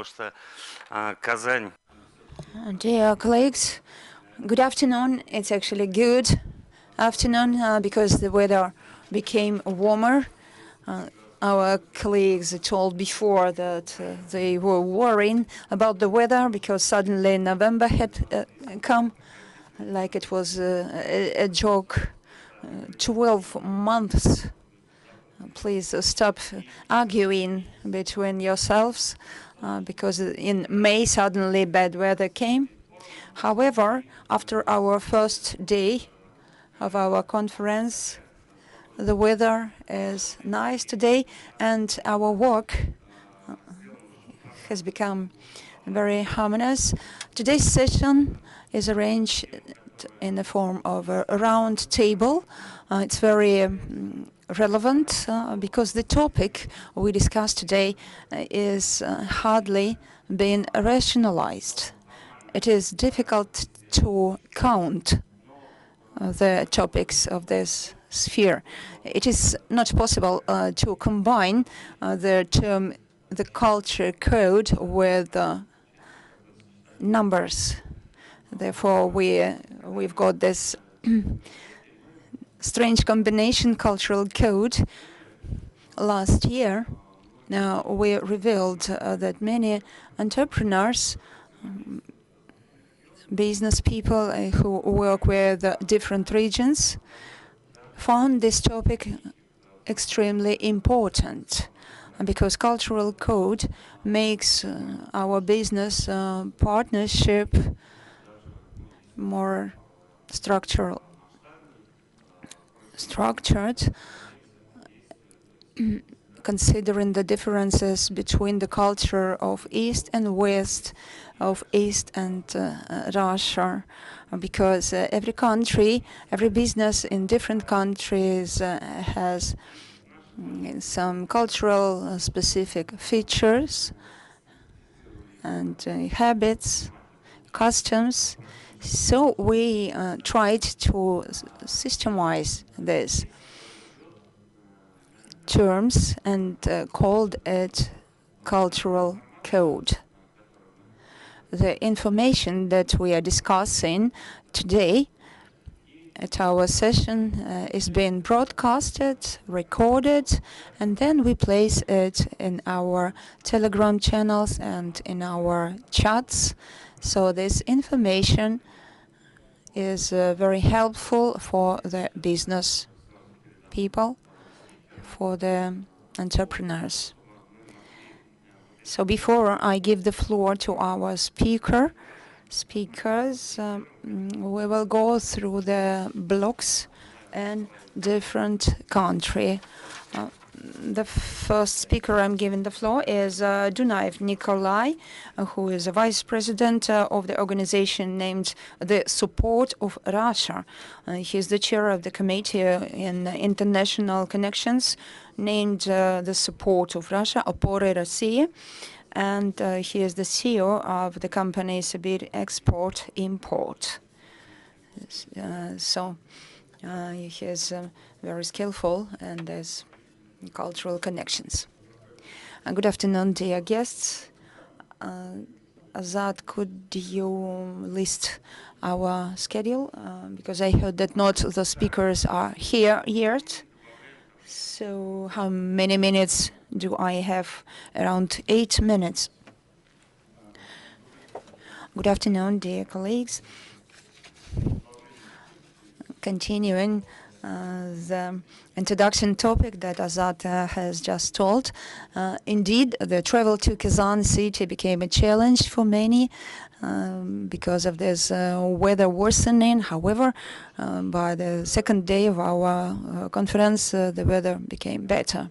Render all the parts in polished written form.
потому что Казань. Dear colleagues, good afternoon. It's actually good afternoon because the weather became warmer. Our colleagues told before that they were worrying about the weather because suddenly November had come, like it was a joke. 12 months. Please stop arguing between yourselves because in May suddenly bad weather came. However, after our first day of our conference, the weather is nice today and our work has become very harmonious. Today's session is arranged in the form of a round table. It's very relevant because the topic we discussed today is hardly been rationalized. It is difficult to count the topics of this sphere. It is not possible to combine the term the culture code with numbers. Therefore, we've got this strange combination cultural code. Last year, we revealed that many entrepreneurs, business people who work with different regions, found this topic extremely important because cultural code makes our business partnership more structured, considering the differences between the culture of East and West, of East and Russia, because every country, every business in different countries has some cultural specific features and habits, customs. So we tried to systemize these terms and called it cultural code. The information that we are discussing today at our session is being broadcasted, recorded, and then we place it in our Telegram channels and in our chats. So this information is very helpful for the business people, for the entrepreneurs. So before I give the floor to our speakers, we will go through the blocks in different country. The first speaker I'm giving the floor is Dunaev Nikolai, who is a vice president of the organization named the Support of Russia. He's the chair of the committee in international connections named the Support of Russia, Opory России, and he is the CEO of the company Sibir Export Import. So he is very skillful and has cultural connections. Good afternoon, dear guests. Azad, could you list our schedule? Because I heard that not the speakers are here yet. So how many minutes do I have? Around 8 minutes. Good afternoon, dear colleagues. Continuing the introduction topic that Azad has just told. Indeed, the travel to Kazan city became a challenge for many because of this weather worsening. However, by the second day of our conference, the weather became better.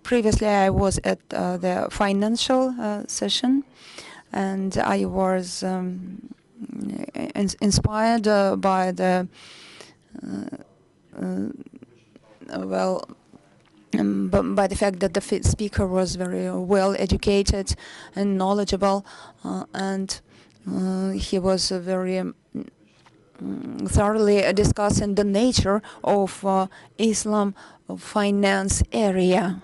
Previously, I was at the financial session, and I was inspired by the by the fact that the speaker was very well educated and knowledgeable, and he was very thoroughly discussing the nature of Islam finance area.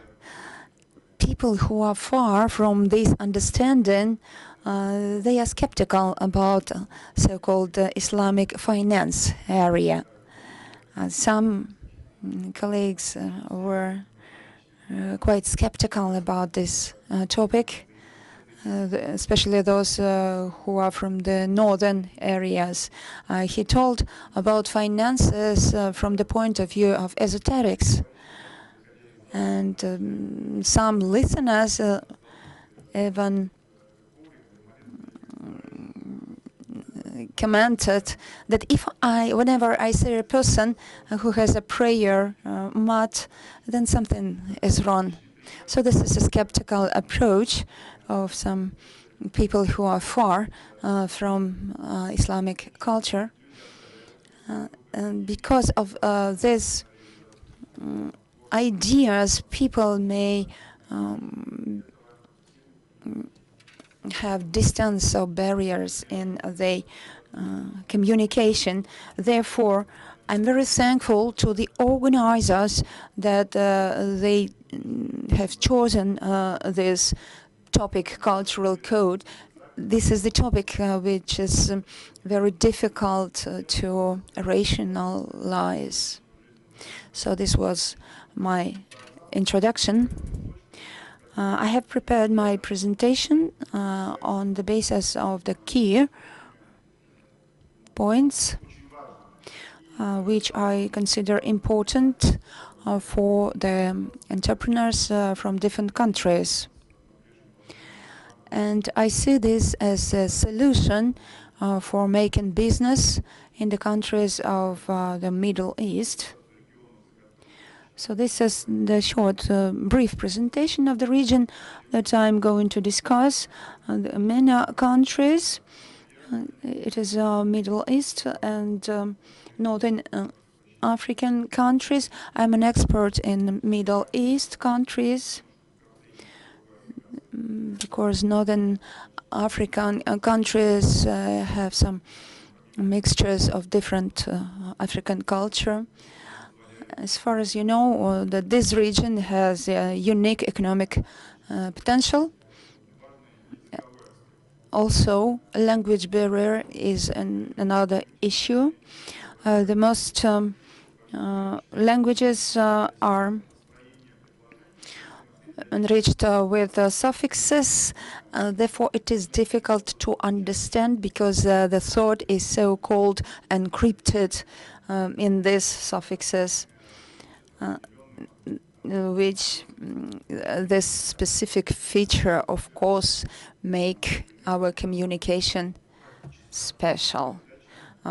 people who are far from this understanding, they are skeptical about so-called Islamic finance area. Some colleagues were quite skeptical about this topic, especially those who are from the northern areas. He told about finances from the point of view of esoterics. And some listeners even commented that whenever I see a person who has a prayer mat, then something is wrong. So this is a skeptical approach of some people who are far from Islamic culture. And because of these ideas, people may have distance or barriers in their communication. Therefore, I'm very thankful to the organizers that they have chosen this topic, cultural code. This is the topic which is very difficult to rationalize. So this was my introduction. I have prepared my presentation on the basis of the key points which I consider important for the entrepreneurs from different countries. And I see this as a solution for making business in the countries of the Middle East. So this is the short, brief presentation of the region that I'm going to discuss. The MENA countries, it is Middle East and Northern African countries. I'm an expert in Middle East countries because Northern African countries have some mixtures of different African culture. As far as you know, that this region has a unique economic potential. Also, language barrier is another issue. The most languages are enriched with suffixes. Therefore, it is difficult to understand because the thought is so-called encrypted in these suffixes. Which this specific feature, of course, make our communication special.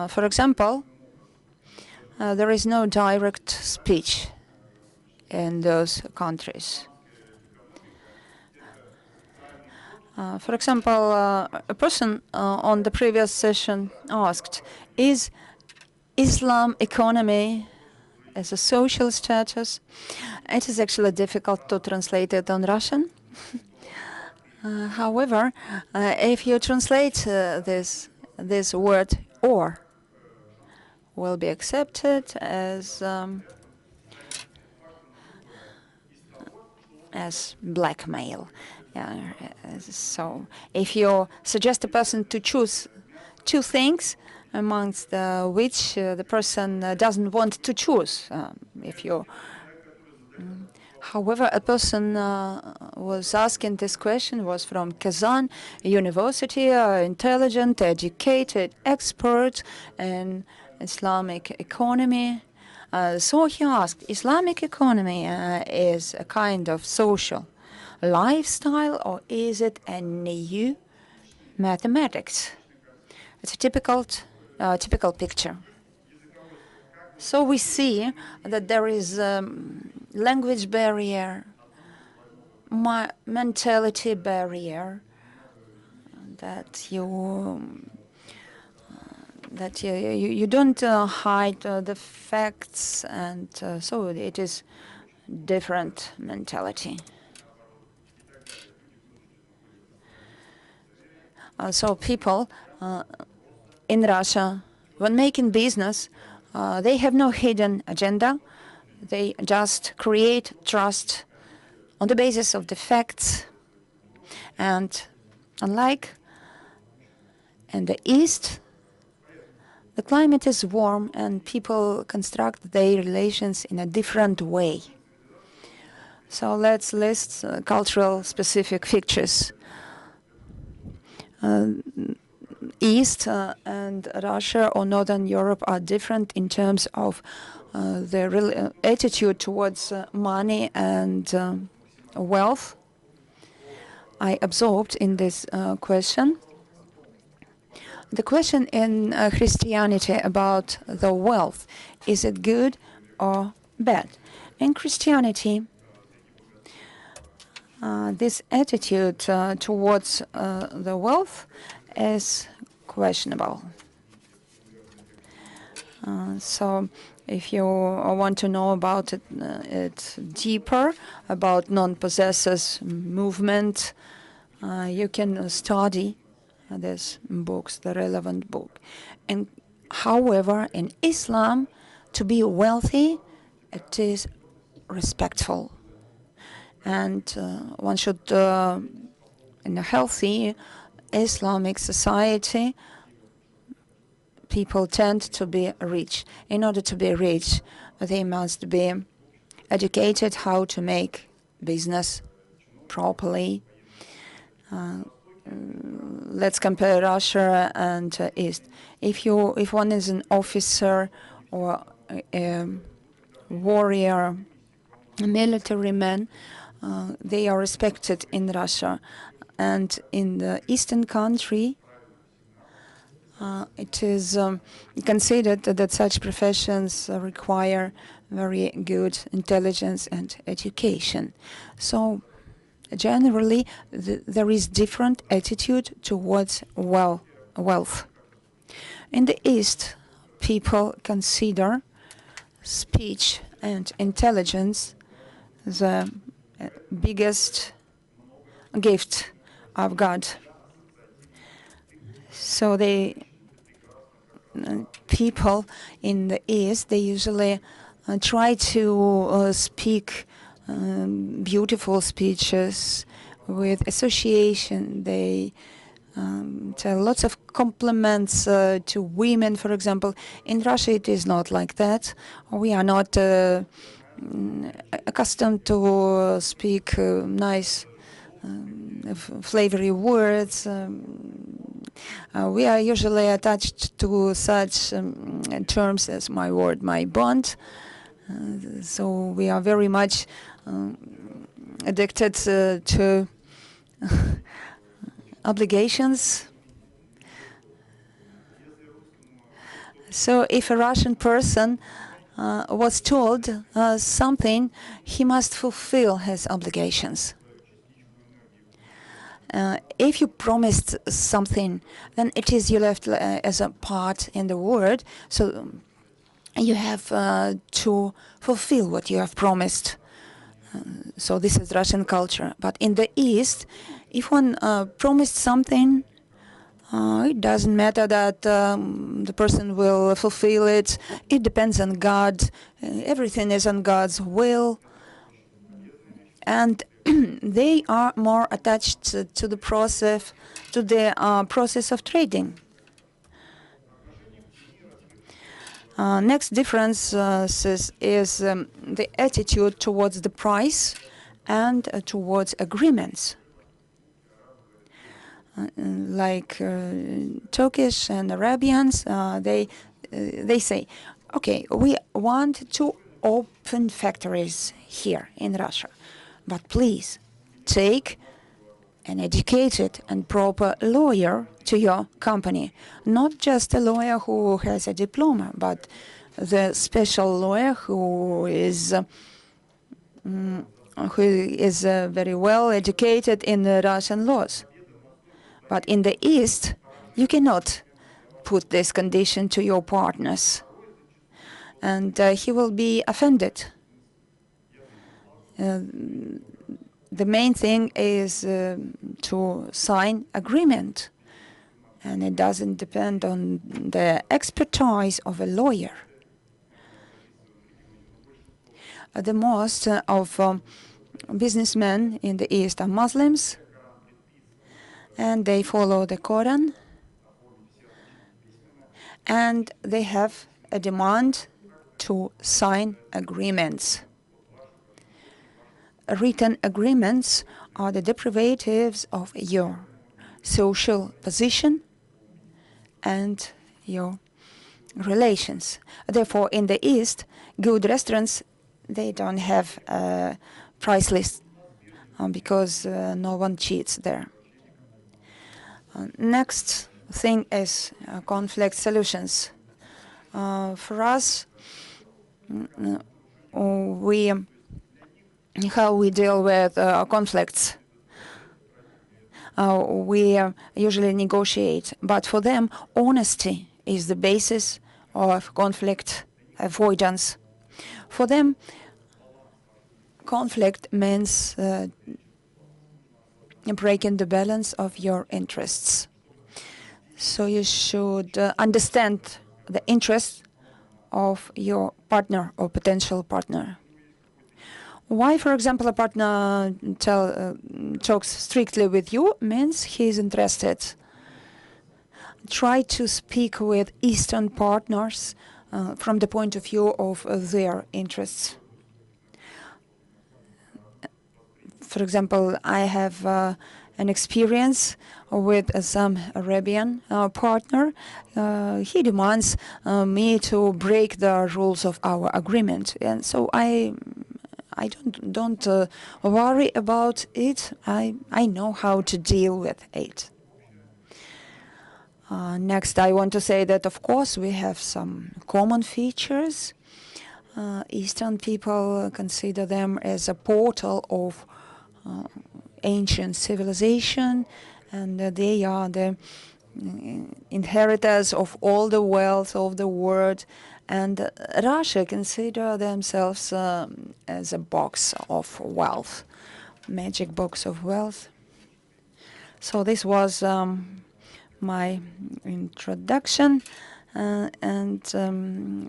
For example, there is no direct speech in those countries. For example, a person on the previous session asked, is Islam economy as a social status? It is actually difficult to translate it on Russian. However, if you translate this word "or," will be accepted as blackmail. So, if you suggest a person to choose two things, amongst which the person doesn't want to choose. However, a person was asking this question, was from Kazan University, intelligent, educated, expert in Islamic economy. So he asked, Islamic economy is a kind of social lifestyle, or is it a new mathematics? It's a typical picture. So we see that there is language barrier, mentality barrier, that you don't hide the facts, and so it is different mentality. So people in Russia, when making business, they have no hidden agenda. They just create trust on the basis of the facts. And unlike in the East, the climate is warm and people construct their relations in a different way. So let's list cultural specific features. East and Russia or Northern Europe are different in terms of their attitude towards money and wealth. I absorbed in this question. The question in Christianity about the wealth, is it good or bad? In Christianity, this attitude towards the wealth is questionable. So if you want to know about it deeper, about non-possessors movement, you can study these books, the relevant book. And however, in Islam, to be wealthy, it is respectful. And one should, in a healthy Islamic society, people tend to be rich. In order to be rich, they must be educated how to make business properly. Let's compare Russia and East. If one is an officer or a warrior, a military man, they are respected in Russia. And in the Eastern country, it is considered that such professions require very good intelligence and education. So generally, there is different attitude towards wealth. In the East, people consider speech and intelligence the biggest gift of God. So people in the East, they usually try to speak beautiful speeches with association. They tell lots of compliments to women, for example. In Russia, it is not like that. We are not accustomed to speak nice, flavory words. We are usually attached to such terms as my word, my bond. So we are very much addicted to obligations. So if a Russian person was told something, he must fulfill his obligations. If you promised something, then it is you left as a part in the word. So you have to fulfill what you have promised. So this is Russian culture. But in the East, if one promised something, it doesn't matter that the person will fulfill it. It depends on God. Everything is on God's will. And they are more attached to the process, process of trading. Next difference is the attitude towards the price and towards agreements. Like Turkish and Arabians, they say, okay, we want to open factories here in Russia, but please take an educated and proper lawyer to your company. Not just a lawyer who has a diploma, but the special lawyer who is very well educated in the Russian laws. But in the East, you cannot put this condition to your partners, and he will be offended. The main thing is to sign agreement, and it doesn't depend on the expertise of a lawyer. The most of businessmen in the East are Muslims, and they follow the Quran, and they have a demand to sign agreements. Written agreements are the derivatives of your social position and your relations. Therefore, in the East, good restaurants, they don't have a price list because no one cheats there. Next thing is conflict solutions. For us, how we deal with conflicts. We usually negotiate, but for them, honesty is the basis of conflict avoidance. For them, conflict means breaking the balance of your interests. So you should understand the interests of your partner or potential partner. Why, for example, a partner talks strictly with you means he's interested. Try to speak with Eastern partners from the point of view of their interests. For example, I have an experience with some Arabian partner. He demands me to break the rules of our agreement, and so I don't worry about it. I know how to deal with it. Next, I want to say that, of course, we have some common features. Eastern people consider them as a portal of ancient civilization, and they are the inheritors of all the wealth of the world. And Russia consider themselves as a box of wealth, magic box of wealth. So this was my introduction, and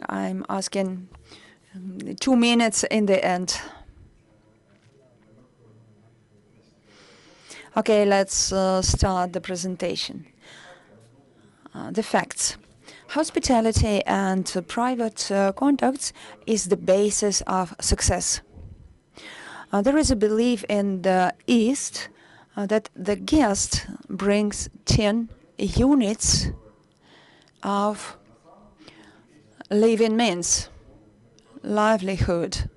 I'm asking 2 minutes in the end. Okay, let's start the presentation. The facts. Hospitality and private contacts is the basis of success. There is a belief in the East that the guest brings 10 units of living means, livelihood.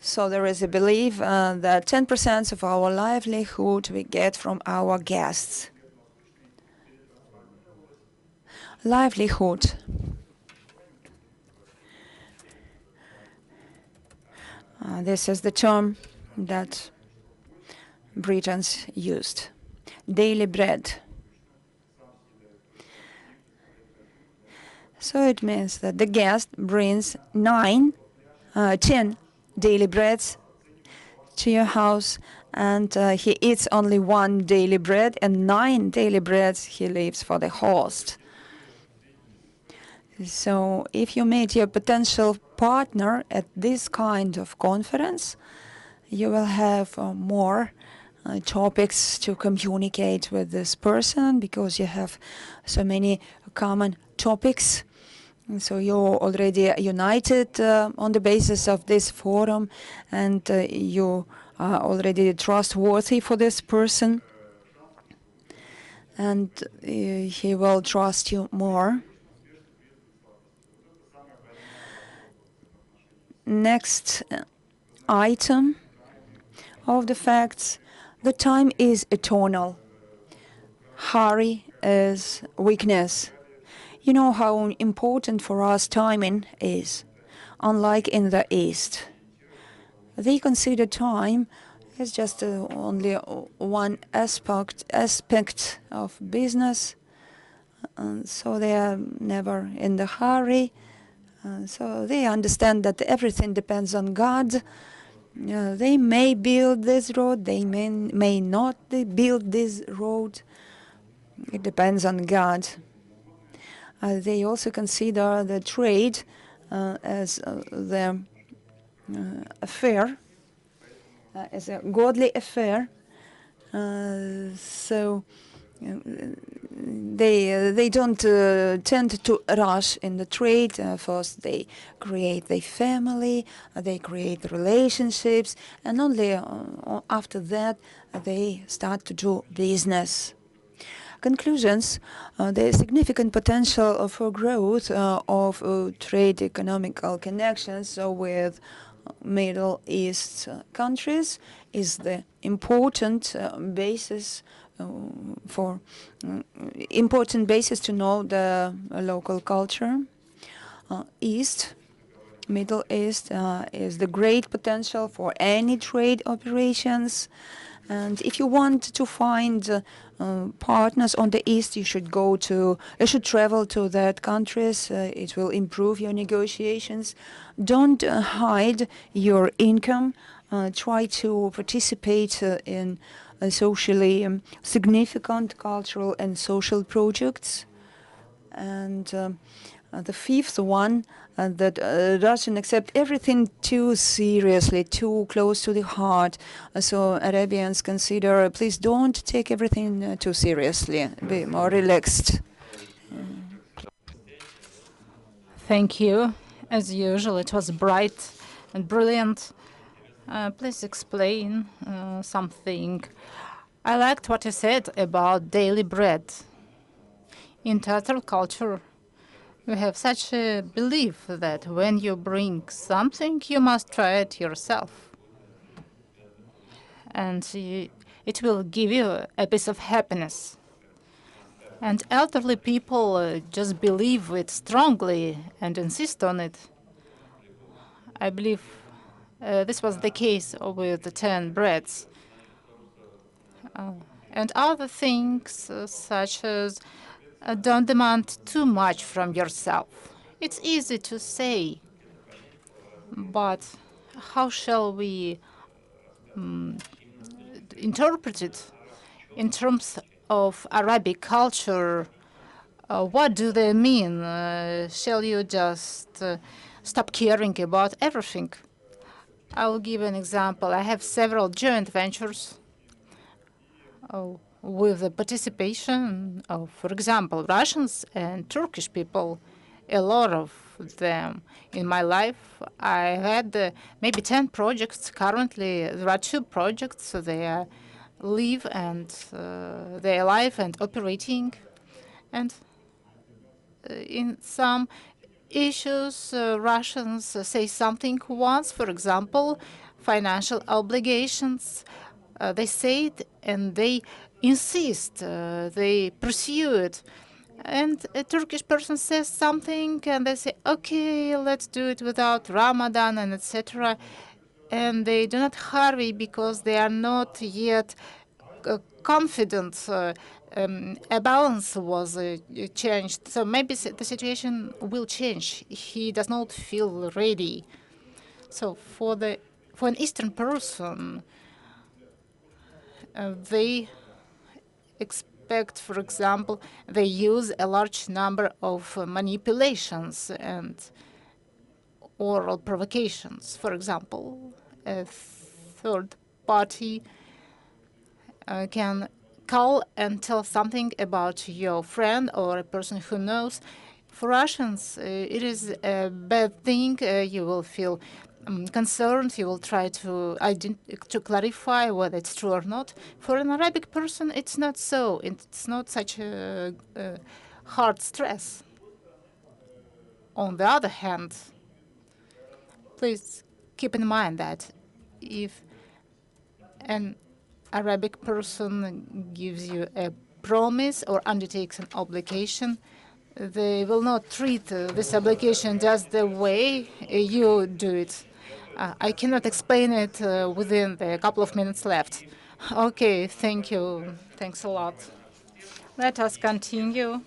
So there is a belief that 10% of our livelihood we get from our guests. Livelihood. This is the term that Britons used. Daily bread. So it means that the guest brings 10 daily breads to your house, and he eats only 1 daily bread, and 9 daily breads he leaves for the host. So if you meet your potential partner at this kind of conference, you will have more topics to communicate with this person, because you have so many common topics. And so you're already united on the basis of this forum, and you are already trustworthy for this person, and he will trust you more. Next item of the facts: the time is eternal. Hurry is weakness. You know how important for us timing is, unlike in the East. They consider time as just only one aspect of business, so they are never in the hurry. So they understand that everything depends on God. They may build this road, they may not build this road. It depends on God. They also consider the trade as the affair, as a godly affair. So they don't tend to rush in the trade. First, they create their family, they create relationships, and only after that they start to do business. Conclusions: there is significant potential for growth of trade economical connections with Middle East countries is the important basis for important basis to know the local culture. Middle East is the great potential for any trade operations. And if you want to find partners on the East, you should travel to that countries. It will improve your negotiations. Don't hide your income. Try to participate in socially significant cultural and social projects. And the fifth one, that doesn't accept everything too seriously, too close to the heart. So Arabians consider, please don't take everything too seriously. Be more relaxed. Thank you. As usual, it was bright and brilliant. Please explain something. I liked what you said about daily bread. In Tatar culture, we have such a belief that when you bring something, you must try it yourself. And it will give you a piece of happiness. And elderly people just believe it strongly and insist on it. I believe this was the case with the 10 breads. And other things such as don't demand too much from yourself. It's easy to say, but how shall we interpret it in terms of Arabic culture? What do they mean? Shall you just stop caring about everything? I will give an example. I have several joint ventures with the participation of, for example, Russians and Turkish people, a lot of them. In my life, I had maybe 10 projects. Currently, there are 2 projects. So they are live and they are alive and operating. And in some issues, Russians say something once, for example, financial obligations. They say it and they insist, they pursue it. And a Turkish person says something and they say, okay, let's do it without Ramadan and etc. And they do not hurry because they are not yet confident a balance was changed. So maybe the situation will change. He does not feel ready. So for an Eastern person, they expect, for example, they use a large number of manipulations and oral provocations. For example, a third party can call and tell something about your friend or a person who knows. For Russians, it is a bad thing. You will feel concerned. You will try to clarify whether it's true or not. For an Arabic person, it's not so. It's not such a hard stress. On the other hand, please keep in mind that if an Arabic person gives you a promise or undertakes an obligation, they will not treat this obligation just the way you do it. I cannot explain it within the couple of minutes left. Okay, thank you. Thanks a lot. Let us continue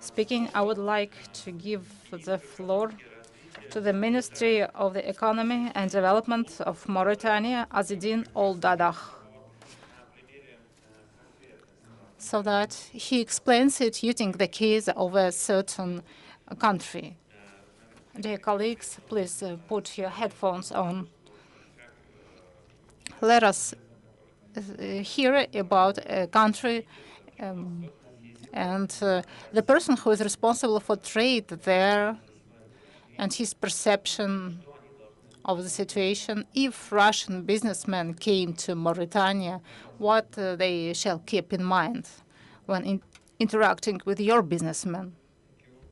speaking. I would like to give the floor to the Ministry of the Economy and Development of Mauritania, Azedine Old-Dadah, so that he explains it using the case of a certain country. Dear colleagues, please put your headphones on. Let us hear about a country and the person who is responsible for trade there and his perception of the situation. If Russian businessmen came to Mauritania, what they shall keep in mind when interacting with your businessmen?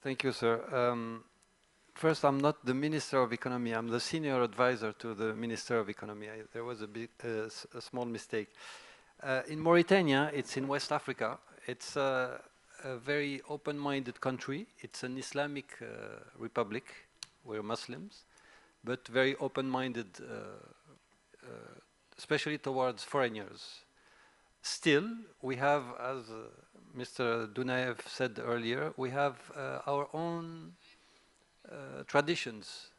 Thank you, sir. First, I'm not the Minister of Economy. I'm the senior advisor to the Minister of Economy. There was a small mistake. In Mauritania, it's in West Africa. It's a very open-minded country. It's an Islamic republic. We're Muslims, but very open-minded, especially towards foreigners. Still, we have, as Mr. Dunaev said earlier, we have our own traditions.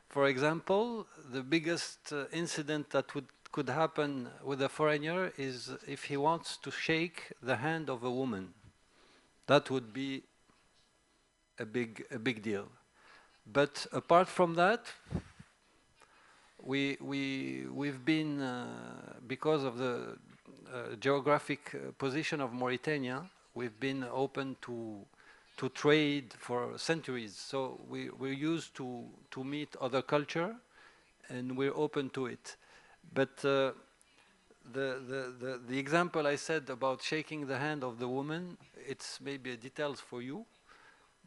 For example, the biggest incident that could happen with a foreigner is if he wants to shake the hand of a woman. That would be a big deal. But apart from that, we've been, because of the geographic position of Mauritania, we've been open to trade for centuries. So we're used to meet other culture, and we're open to it. But the example I said about shaking the hand of the woman, it's maybe a details for you,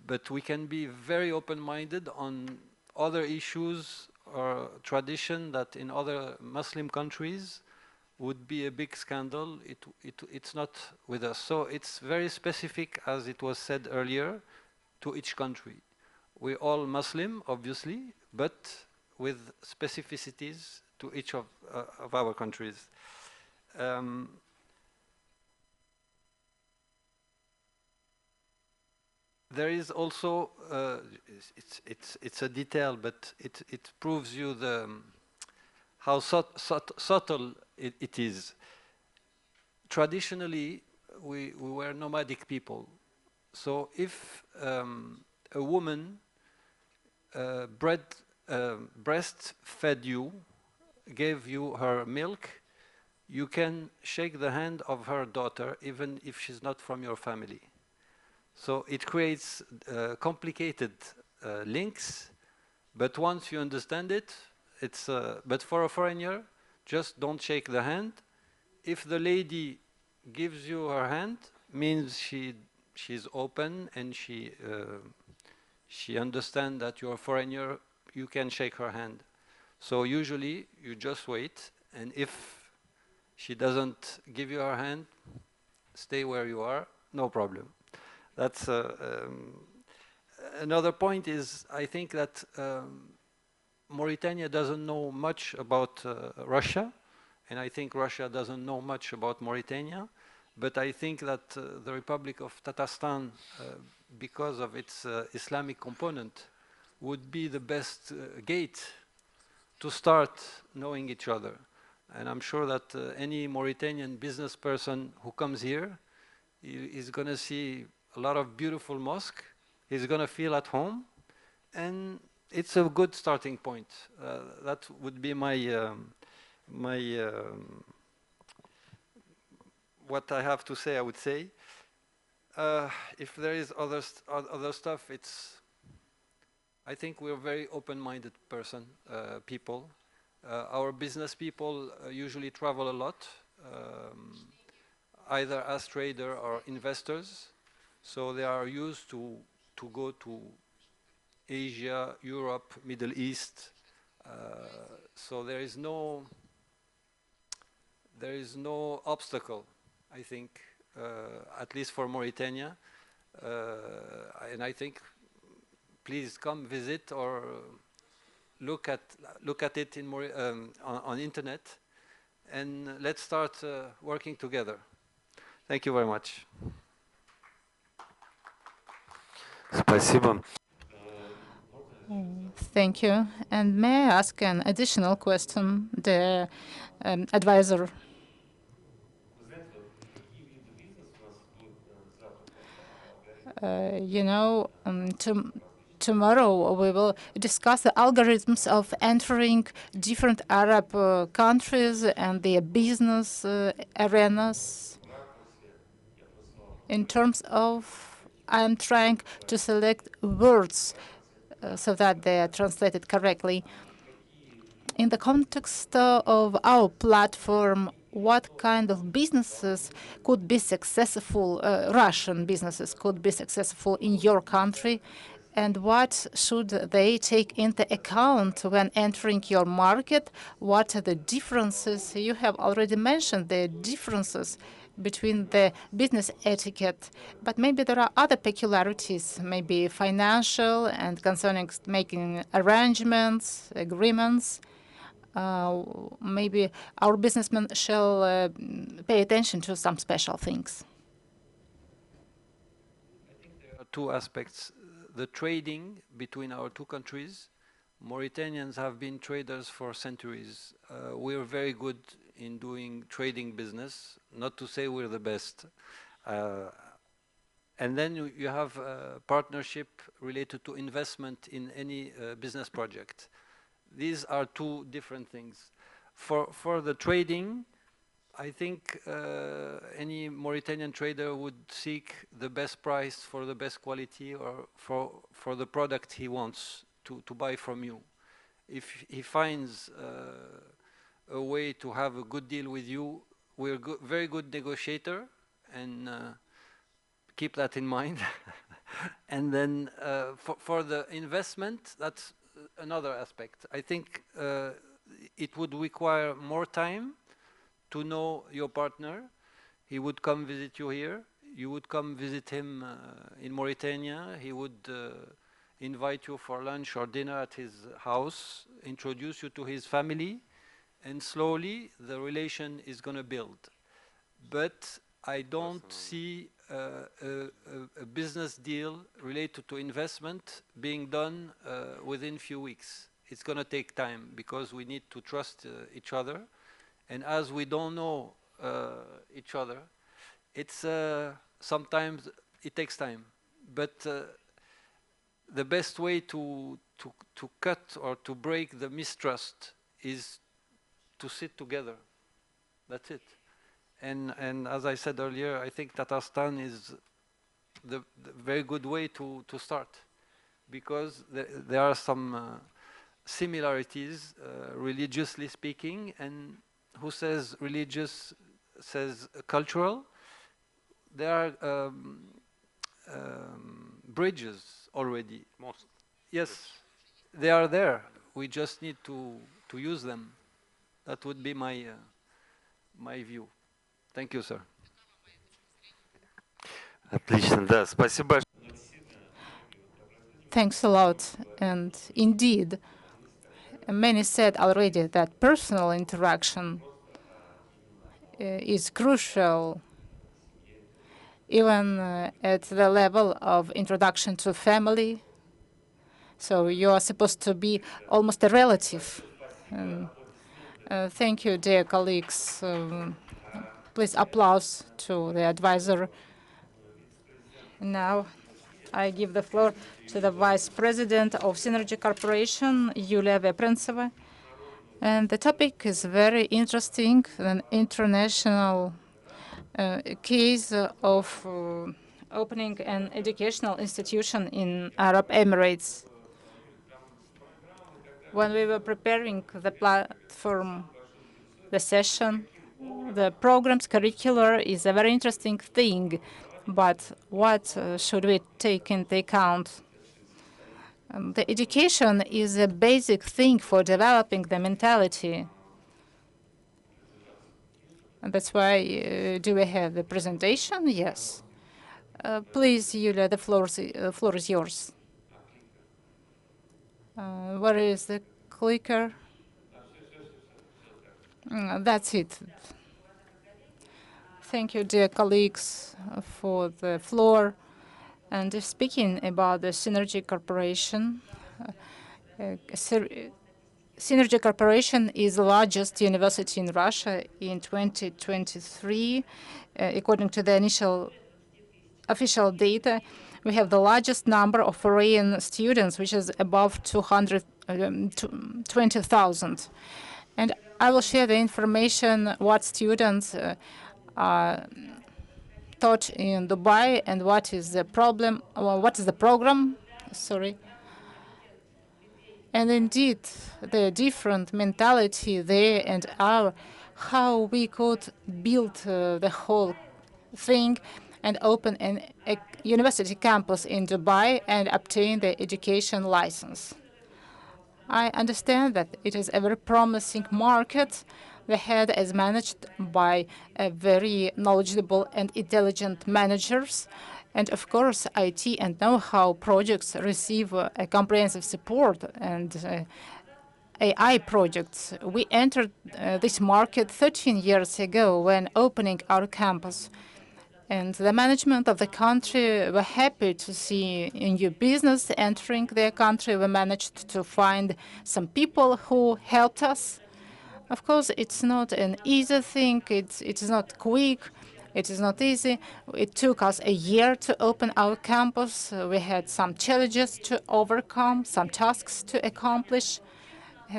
but we can be very open-minded on other issues or tradition that in other Muslim countries would be a big scandal. It's not with us. So it's very specific, as it was said earlier, to each country. We're all Muslim, obviously, but with specificities to each of our countries. There is also, it's a detail, but it proves you how subtle it is. Traditionally, we were nomadic people. So if a woman breastfed you, gave you her milk, you can shake the hand of her daughter even if she's not from your family. So it creates complicated links, but once you understand it, it's, but for a foreigner, just don't shake the hand. If the lady gives you her hand, means she's open and she understands that you're a foreigner, you can shake her hand. So usually you just wait, and if she doesn't give you her hand, stay where you are, no problem. That's another point is, I think that Mauritania doesn't know much about Russia, and I think Russia doesn't know much about Mauritania, but I think that the Republic of Tatarstan, because of its Islamic component, would be the best gate to start knowing each other. And I'm sure that any Mauritanian business person who comes here is going to see a lot of beautiful mosque. He's going to feel at home, and it's a good starting point. That would be my what I have to say. I would say, if there is other stuff, it's. I think we're very open-minded people. Our business people usually travel a lot, either as trader or investors. So they are used to go to Asia, Europe, Middle East. So there is no obstacle, I think, at least for Mauritania. And I think, please come visit or look at it in on internet, and let's start working together. Thank you very much. Спасибо. Thank you. And may I ask an additional question, the advisor? You know, tomorrow we will discuss the algorithms of entering different Arab countries and their business arenas. In terms of, I'm trying to select words so that they are translated correctly. In the context of our platform, what kind of businesses could be successful, Russian businesses could be successful in your country, and what should they take into account when entering your market? What are the differences? You have already mentioned the differences between the business etiquette, but maybe there are other peculiarities, maybe financial and concerning making arrangements, agreements. Maybe our businessmen shall pay attention to some special things. I think there are two aspects. The trading between our two countries. Mauritanians have been traders for centuries. We're very good in doing trading business, not to say we're the best. And then you have a partnership related to investment in any business project. These are two different things. For the trading, I think any Mauritanian trader would seek the best price for the best quality or for the product he wants to buy from you. If he finds a way to have a good deal with you, we're very good negotiator, and keep that in mind. And then for the investment, that's another aspect. I think it would require more time to know your partner. He would come visit you here. You would come visit him in Mauritania. He would invite you for lunch or dinner at his house, introduce you to his family, and slowly the relation is going to build. But I don't see a business deal related to investment being done within few weeks. It's going to take time because we need to trust each other. And as we don't know each other, it's sometimes it takes time. But the best way to cut or to break the mistrust is to sit together. That's it. And as I said earlier, I think Tatarstan is the very good way to start, because there are some similarities, religiously speaking, and who says religious says cultural. There are bridges already. Most. Yes, they are there. We just need to use them. That would be my my view. Thank you, sir. Отлично, да, спасибо. Thanks a lot. And indeed, many said already that personal interaction is crucial, even at the level of introduction to family. So you are supposed to be almost a relative. Thank you, dear colleagues. Please applause to the advisor. Now I give the floor to the Vice President of Synergy Corporation, Yulia Veprentseva. And the topic is very interesting, an international case of opening an educational institution in Arab Emirates. When we were preparing the platform, the session, the program's curricular is a very interesting thing, but what should we take into account? The education is a basic thing for developing the mentality. And that's why, do we have the presentation? Yes. Please, Yulia, the floor is yours. Where is the clicker? That's it. Thank you, dear colleagues, for the floor. And speaking about the Synergy Corporation, Synergy Corporation is the largest university in Russia in 2023. According to the initial official data, We have the largest number of foreign students, which is above 220,000. And I will share the information what students are taught in Dubai and what is the problem, what is the program, sorry. And indeed, the different mentality there and how we could build the whole thing and open a university campus in Dubai and obtain the education license. I understand that it is a very promising market. The head is managed by very knowledgeable and intelligent managers. And of course, IT and know-how projects receive a comprehensive support, and AI projects. We entered this market 13 years ago when opening our campus. And the management of the country were happy to see a new business entering their country. We managed to find some people who helped us. Of course, it's not an easy thing. It is not quick. It is not easy. It took us a year to open our campus. We had some challenges to overcome, some tasks to accomplish,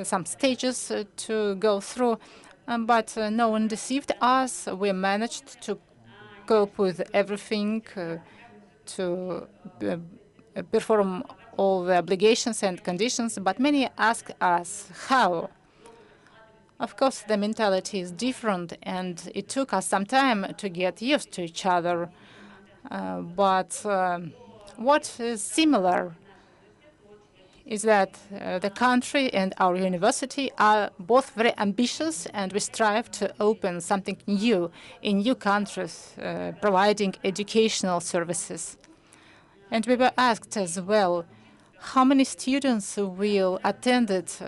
some stages to go through. But no one deceived us. We managed to cope with everything, to perform all the obligations and conditions. But many ask us how. Of course, the mentality is different, and it took us some time to get used to each other. But what is similar is that the country and our university are both very ambitious, and we strive to open something new in new countries, providing educational services. And we were asked as well, how many students will attend it?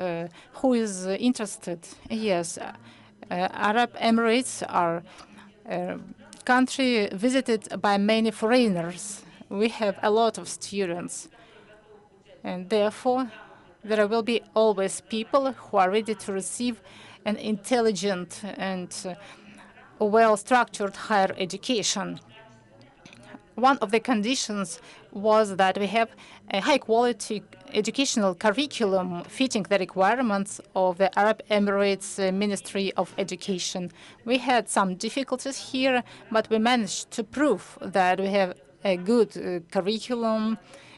Who is interested? Yes, Arab Emirates are a country visited by many foreigners. We have a lot of students. And therefore, there will be always people who are ready to receive an intelligent and well-structured higher education. One of the conditions was that we have a high-quality educational curriculum fitting the requirements of the Arab Emirates Ministry of Education. We had some difficulties here, but we managed to prove that we have a good curriculum,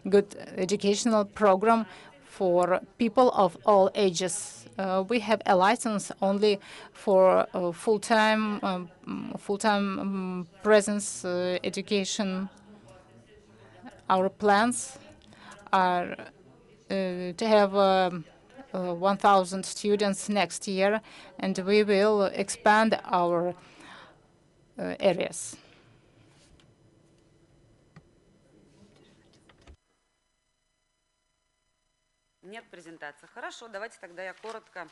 good educational program for people of all ages. We have a license only for full-time presence education. Our plans are to have 1,000 students next year, and we will expand our areas. Нет презентации. Хорошо, давайте тогда я коротко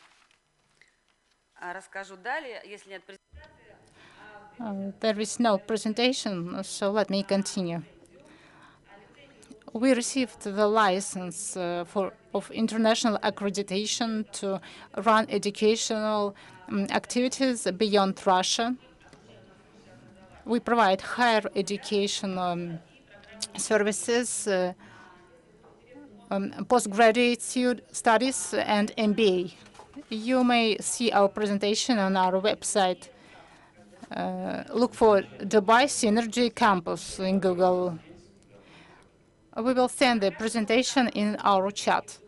расскажу далее. Если нет презентации... There is no presentation, so let me continue. We received the license of international accreditation to run educational activities beyond Russia. We provide higher education services, postgraduate studies, and MBA. You may see our presentation on our website. Look for Dubai Synergy Campus in Google. We will send the presentation in our chat.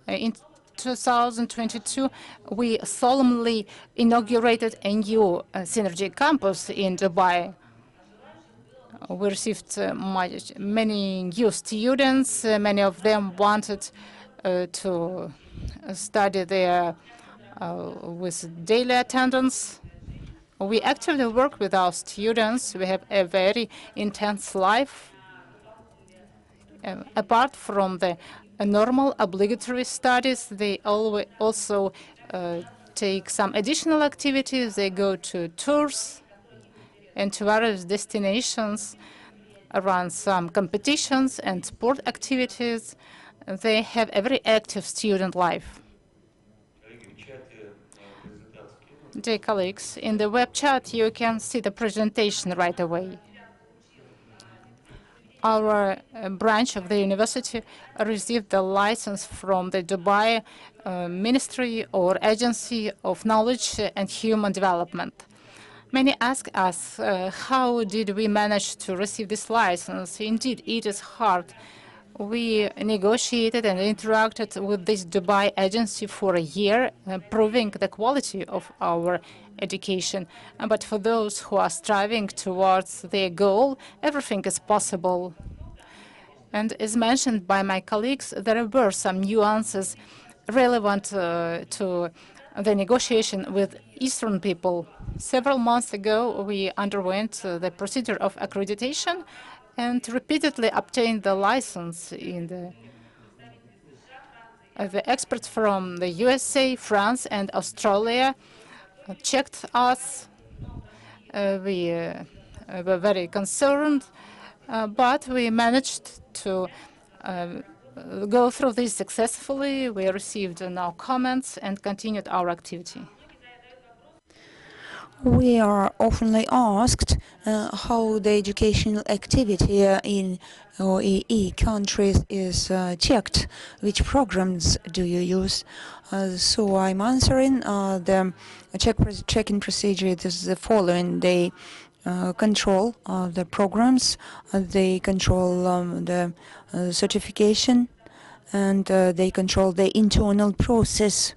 In 2022, we solemnly inaugurated a new Synergy Campus in Dubai. We received many new students. Many of them wanted to study there with daily attendance. We actively work with our students. We have a very intense life. Apart from the normal obligatory studies, they also take some additional activities. They go to tours and to various destinations, run some competitions and sport activities. They have a very active student life. Dear colleagues, in the web chat, you can see the presentation right away. our branch of the university received the license from the Dubai Ministry or Agency of Knowledge and Human Development. Many ask us, how did we manage to receive this license? Indeed, it is hard. We negotiated and interacted with this Dubai agency for a year, proving the quality of our education. But for those who are striving towards their goal, everything is possible. And as mentioned by my colleagues, there were some nuances relevant to the negotiation with Eastern people. Several months ago, we underwent the procedure of accreditation and repeatedly obtained the license in the experts from the USA, France, and Australia checked us. We were very concerned, but we managed to go through this successfully. We received no comments and continued our activity. We are often asked how the educational activity in OEE countries is checked. Which programs do you use? So I'm answering. The checking procedure is the following. They control the programs, they control the certification, and they control the internal process.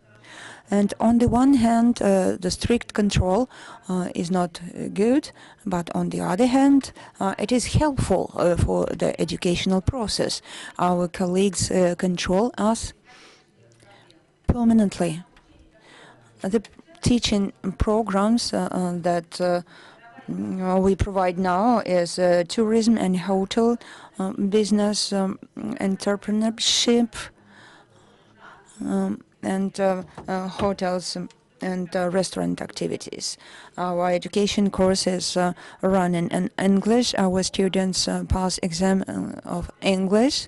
And on the one hand, the strict control is not good, but on the other hand, it is helpful for the educational process. Our colleagues control us permanently. The teaching programs that we provide now is tourism and hotel, business, entrepreneurship, and hotels and restaurant activities. Our education courses run in English. Our students pass exam of English.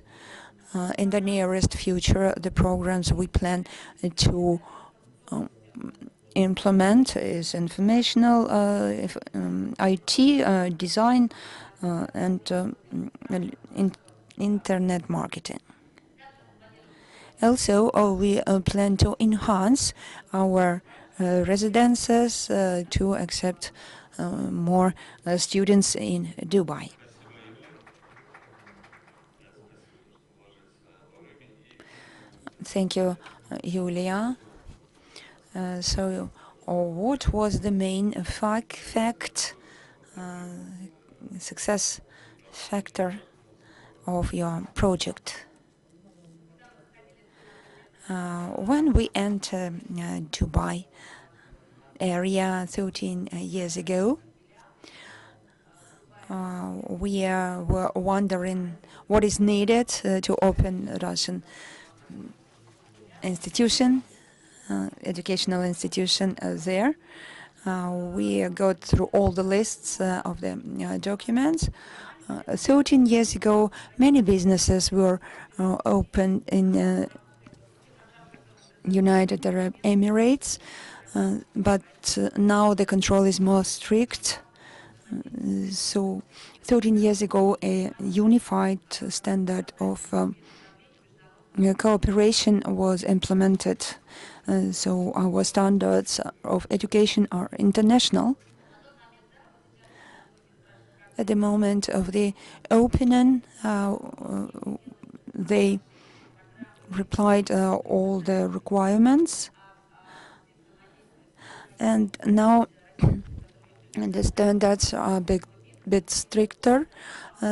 In the nearest future, the programs we plan to implement is informational, IT, design, and internet marketing. Also, we plan to enhance our residences to accept more students in Dubai. Thank you, Yulia. So, what was the main success factor of your project? When we entered Dubai area 13 years ago, we were wondering what is needed to open a Russian institution, educational institution there. We got through all the lists of the documents. 13 years ago, many businesses were opened in United Arab Emirates, but now the control is more strict. So 13 years ago, a unified standard of cooperation was implemented. So our standards of education are international. At the moment of the opening, they replied all the requirements, and now the standards are a bit stricter.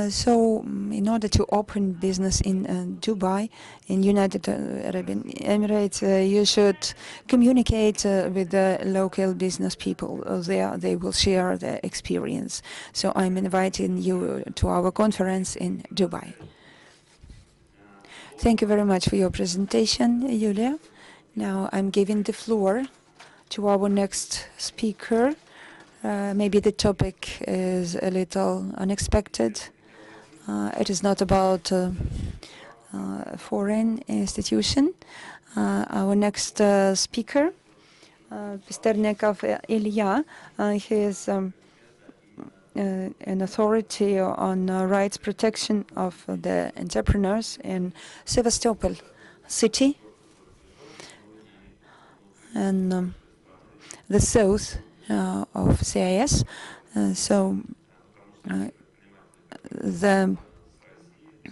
So in order to open business in Dubai, in United Arab Emirates, you should communicate with the local business people there. They will share their experience. So I'm inviting you to our conference in Dubai. Thank you very much for your presentation, Yulia. Now I'm giving the floor to our next speaker. Maybe the topic is a little unexpected. It is not about foreign institution. Our next speaker, Pesternekov Ilya, he is an authority on rights protection of the entrepreneurs in Sevastopol city and the south of CIS.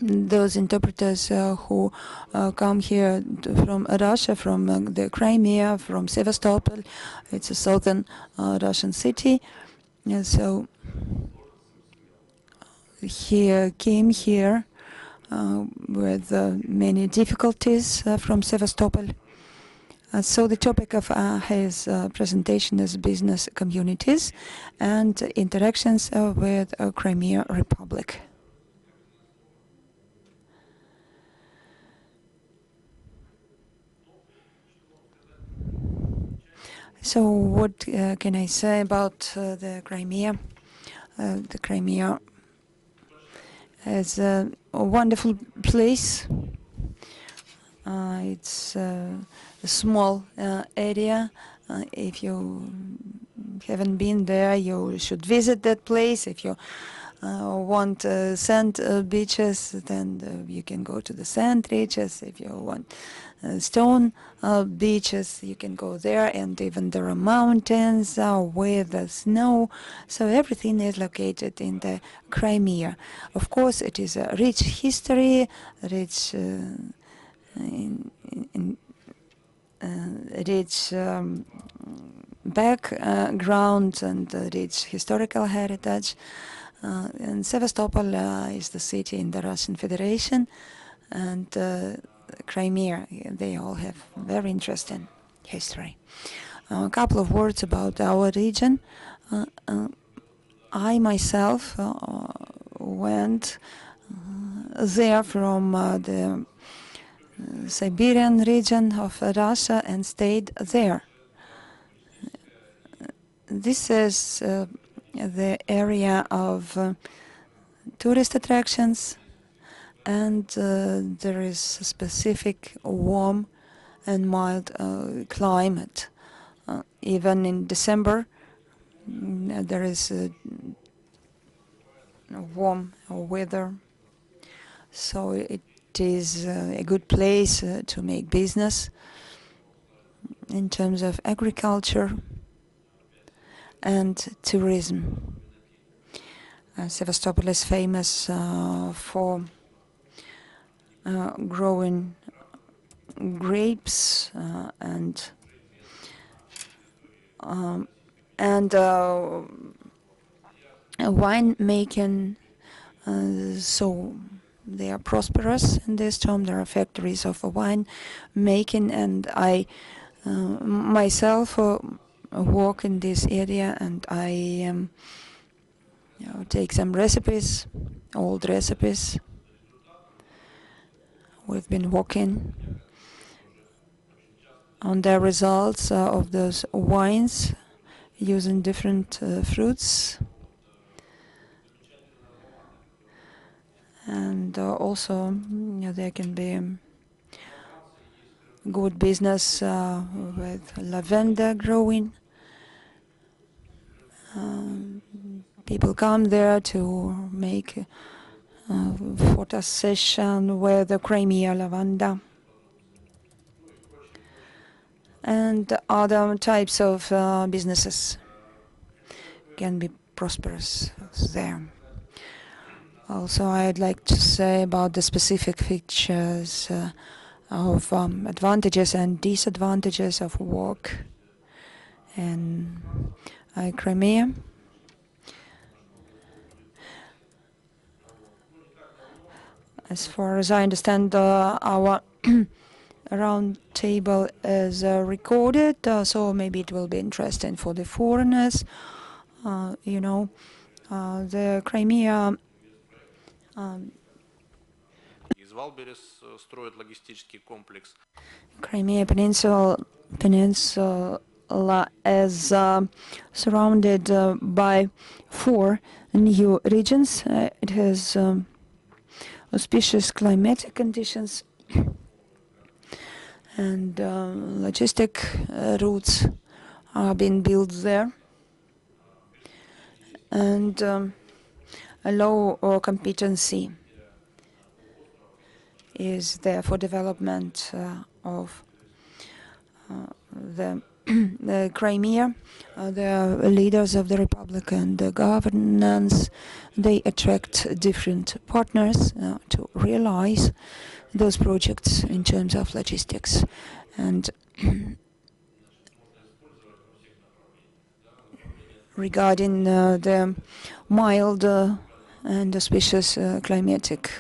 Those interpreters who come here from Russia, from the Crimea, from Sevastopol, it's a southern Russian city. So he came here with many difficulties from Sevastopol. So the topic of his presentation is business communities and interactions with Crimea Republic. So what can I say about the Crimea? The Crimea is a wonderful place. It's a small area. If you haven't been there, you should visit that place. If you want sand beaches, then you can go to the sand beaches. If you want stone beaches, you can go there, and even there are mountains with snow. So everything is located in the Crimea. Of course, it is a rich history, rich rich background and rich historical heritage. And Sevastopol is the city in the Russian Federation, and Crimea, they all have very interesting history. A couple of words about our region. I myself went there from the Siberian region of Russia and stayed there. This is the area of tourist attractions, and there is a specific warm and mild climate. Even in December, there is warm weather, so it is a good place to make business in terms of agriculture and tourism. Sevastopol is famous for growing grapes and wine making. So they are prosperous in this term. There are factories of wine making, and I myself walk in this area, and I take some recipes, old recipes. We've been walking on the results of those wines using different fruits. And also there can be good business with lavender growing. People come there to make a photo session with the Crimea lavender and other types of businesses can be prosperous there. Also, I'd like to say about the specific features of advantages and disadvantages of work in Crimea. As far as I understand, our round table is recorded, so maybe it will be interesting for the foreigners. The Crimea Crimea Peninsula is surrounded by 4 new regions. It has auspicious climatic conditions, and logistic routes are being built there. and a low competency is there for development of the Crimea. The leaders of the Republic and the governance, they attract different partners to realize those projects in terms of logistics. And regarding the mild and auspicious climatic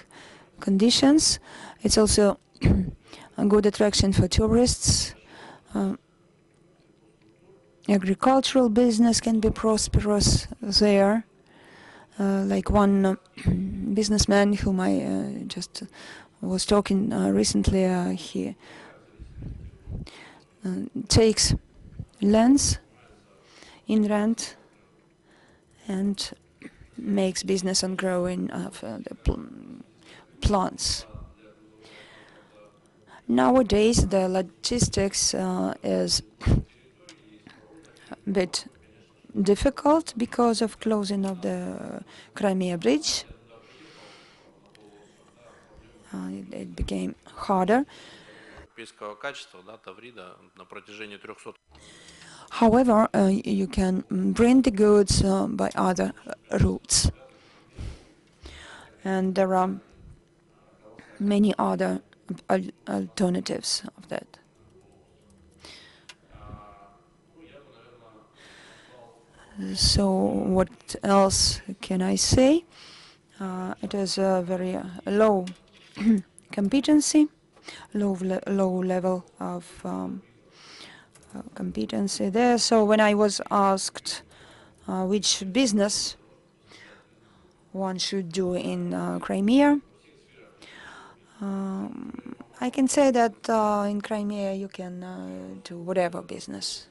conditions, it's also a good attraction for tourists. Agricultural business can be prosperous there. Like one businessman whom I just was talking recently, he takes lands in rent and makes business on growing of the plants. Nowadays, the logistics is a bit difficult because of closing of the Crimea bridge. It became harder. However, you can bring the goods by other routes. And there are many other alternatives of that. So what else can I say? It is a very low competency, low level of competency there. So when I was asked which business one should do in Crimea, I can say that in Crimea you can do whatever business.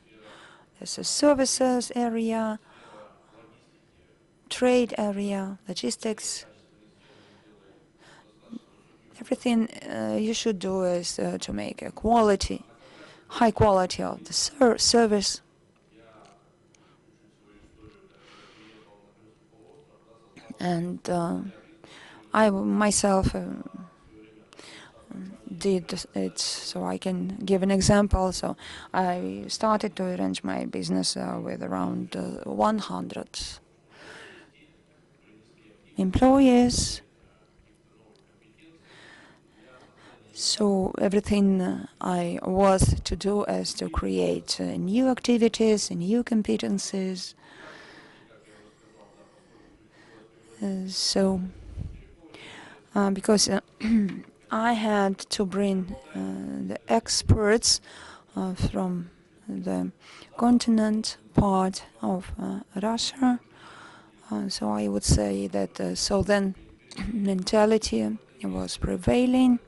There's a services area, trade area, logistics. Everything you should do is to make a high quality of the service. And I myself did it, so I can give an example. So I started to arrange my business with around 100 employees. So everything I was to do is to create new activities, new competencies. Because I had to bring the experts from the continent part of Russia. So I would say that Southern mentality was prevailing,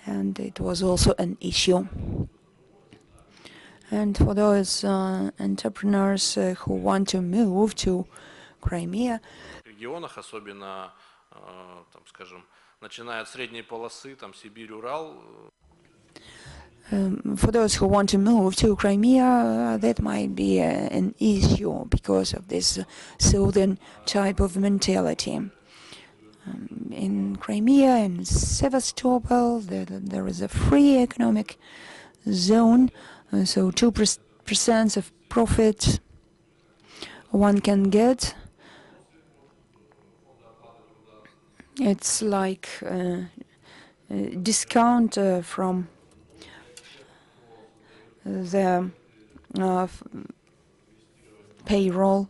and it was also an issue. And for those entrepreneurs who want to move to Crimea, регионах, особенно, там, скажем, начиная от средней полосы, там, Сибирь, Урал. For those who want to move to Crimea, that might be an issue because of this southern type of mentality. In Crimea and Sevastopol, there is a free economic zone, so 2% of profit one can get. It's like a discount from the payroll,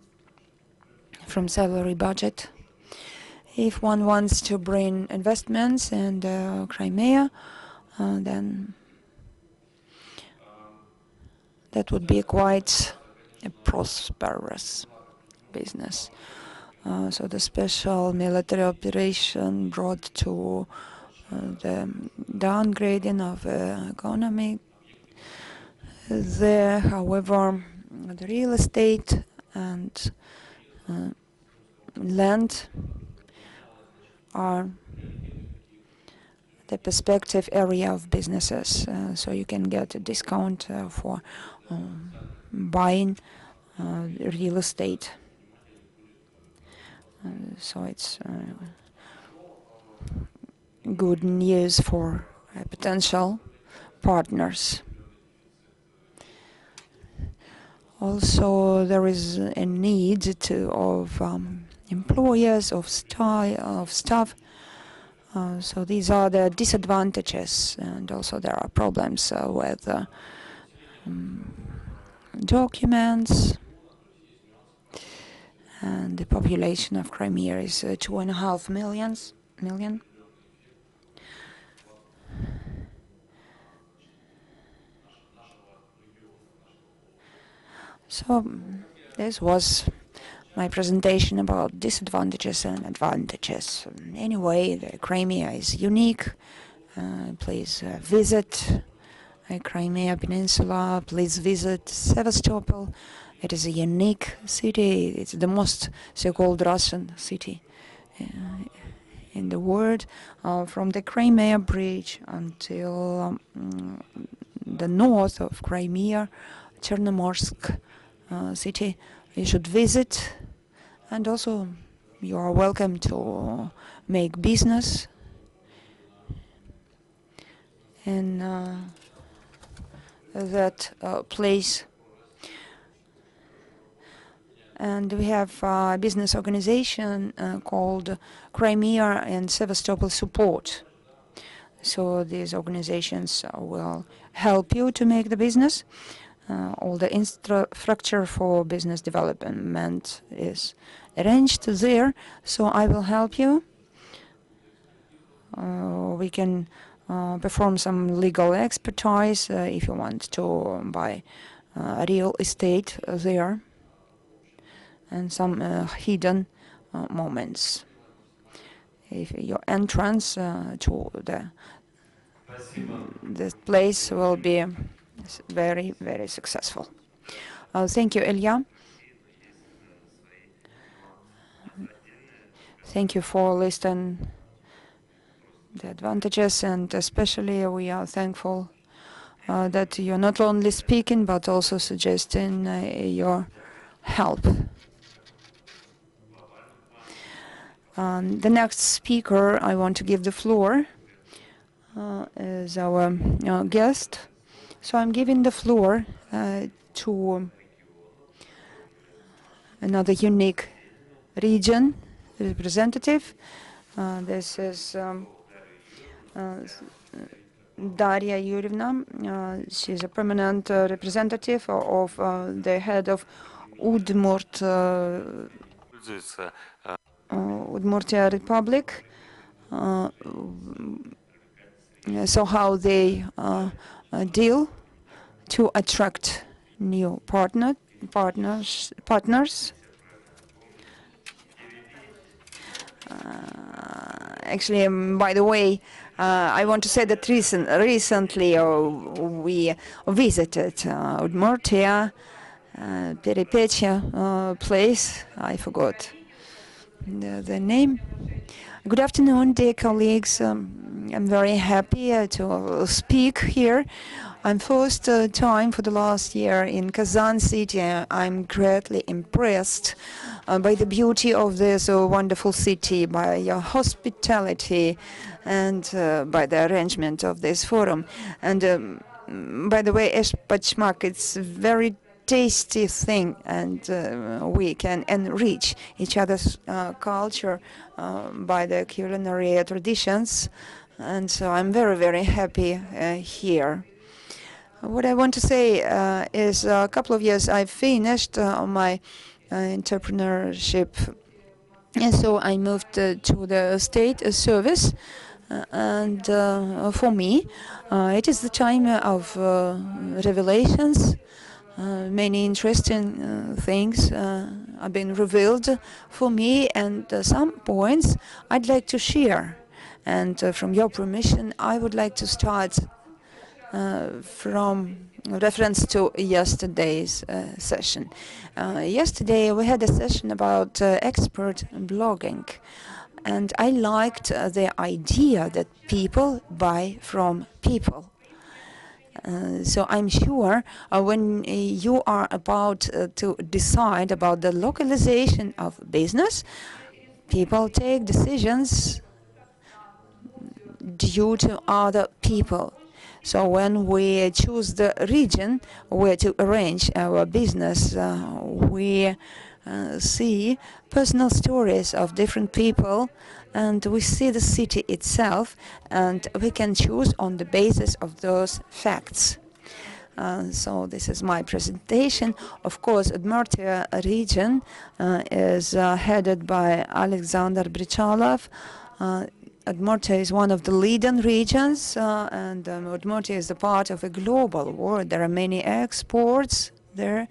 from salary budget. If one wants to bring investments in Crimea, then that would be quite a prosperous business. So the special military operation brought to the downgrading of economy there. However, the real estate and land are the perspective area of businesses. So you can get a discount for buying real estate. So it's good news for potential partners. Also, there is a need of employers, of staff. So these are the disadvantages, and also there are problems with documents. And the population of Crimea is 2.5 million. So this was my presentation about disadvantages and advantages. Anyway, the Crimea is unique. Please visit Crimea Peninsula. Please visit Sevastopol. It is a unique city. It's the most so-called Russian city in the world. From the Crimea Bridge until the north of Crimea, Chernomorsk city, you should visit. And also, you are welcome to make business in that place. And we have a business organization called Crimea and Sevastopol Support. So these organizations will help you to make the business. All the infrastructure for business development is arranged there, so I will help you. We can perform some legal expertise if you want to buy real estate there, and some hidden moments. If your entrance to this place will be very, very successful. Thank you, Ilya. Thank you for listing the advantages, and especially we are thankful that you're not only speaking but also suggesting your help. The next speaker I want to give the floor is our guest. So I'm giving the floor to another unique region representative. This is Daria Yurievna. She's a permanent representative of the head of Udmurtia Republic. So how they deal to attract new partners. Actually, by the way, I want to say that recently we visited Udmurtia, Peripetya place. I forgot the name. Good afternoon, dear colleagues. I'm very happy to speak here. I'm first time for the last year in Kazan city. I'm greatly impressed by the beauty of this wonderful city, by your hospitality, and by the arrangement of this forum. And by the way, eshpachmak, it's very tasty thing, and we can enrich each other's culture by the culinary traditions. And so I'm very, very happy here. What I want to say is a couple of years I finished my entrepreneurship, and so I moved to the state service. And for me, it is the time of revelations. Many interesting things have been revealed for me, and some points I'd like to share. And from your permission, I would like to start from reference to yesterday's session. Yesterday we had a session about expert blogging, and I liked the idea that people buy from people. So I'm sure when you are about to decide about the localization of business, people take decisions due to other people. So when we choose the region where to arrange our business, we see personal stories of different people, and we see the city itself, and we can choose on the basis of those facts. So this is my presentation. Of course, Udmurtia region is headed by Alexander Brichalov. Udmurtia is one of the leading regions, and Udmurtia is a part of a global world. There are many exports there,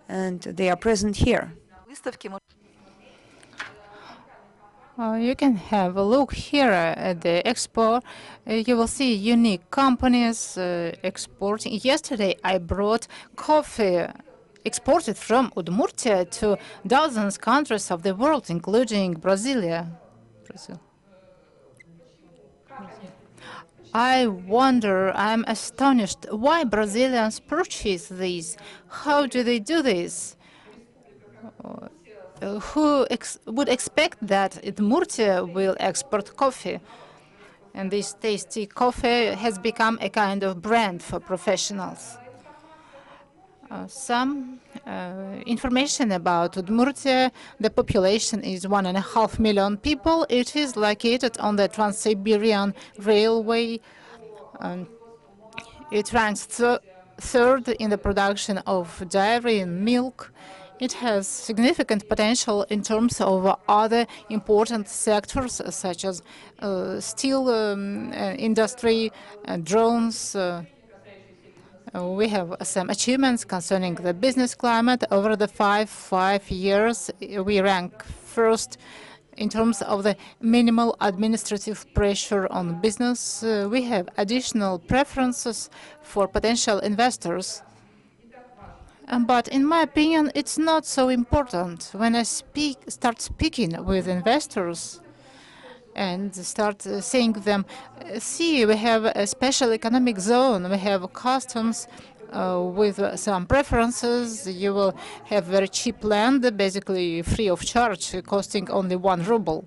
and they are present here. You can have a look here at the expo. You will see unique companies exporting. Yesterday, I brought coffee exported from Udmurtia to dozens of countries of the world, including Brazil. I wonder, I'm astonished, why Brazilians purchase these? How do they do this? Who would expect that Udmurtia will export coffee? And this tasty coffee has become a kind of brand for professionals. Some information about Udmurtia. The population is 1.5 million people. It is located on the Trans-Siberian Railway. It ranks third in the production of dairy and milk. It has significant potential in terms of other important sectors, such as steel industry, drones. We have some achievements concerning the business climate. Over the 5 years, we rank first in terms of the minimal administrative pressure on business. We have additional preferences for potential investors. But in my opinion, it's not so important. When I start speaking with investors and start saying to them, see, we have a special economic zone, we have customs with some preferences, you will have very cheap land, basically free of charge, costing only 1 ruble.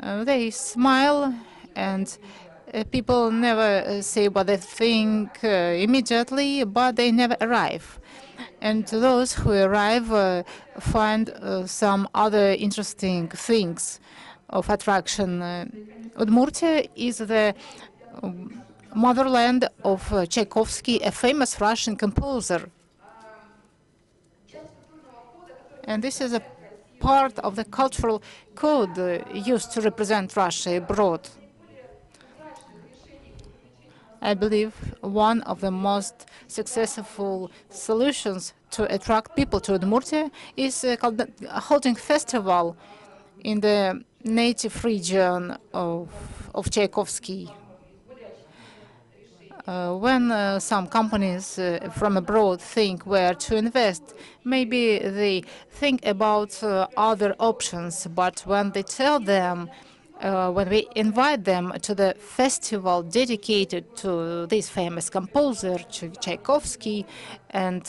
They smile, and people never say what they think immediately, but they never arrive. And those who arrive find some other interesting things of attraction. Udmurtia is the motherland of Tchaikovsky, a famous Russian composer. And this is a part of the cultural code used to represent Russia abroad. I believe one of the most successful solutions to attract people to Udmurtia is called holding festival in the native region of Tchaikovsky. When some companies from abroad think where to invest, maybe they think about other options, but when they tell them, when we invite them to the festival dedicated to this famous composer, Tchaikovsky, and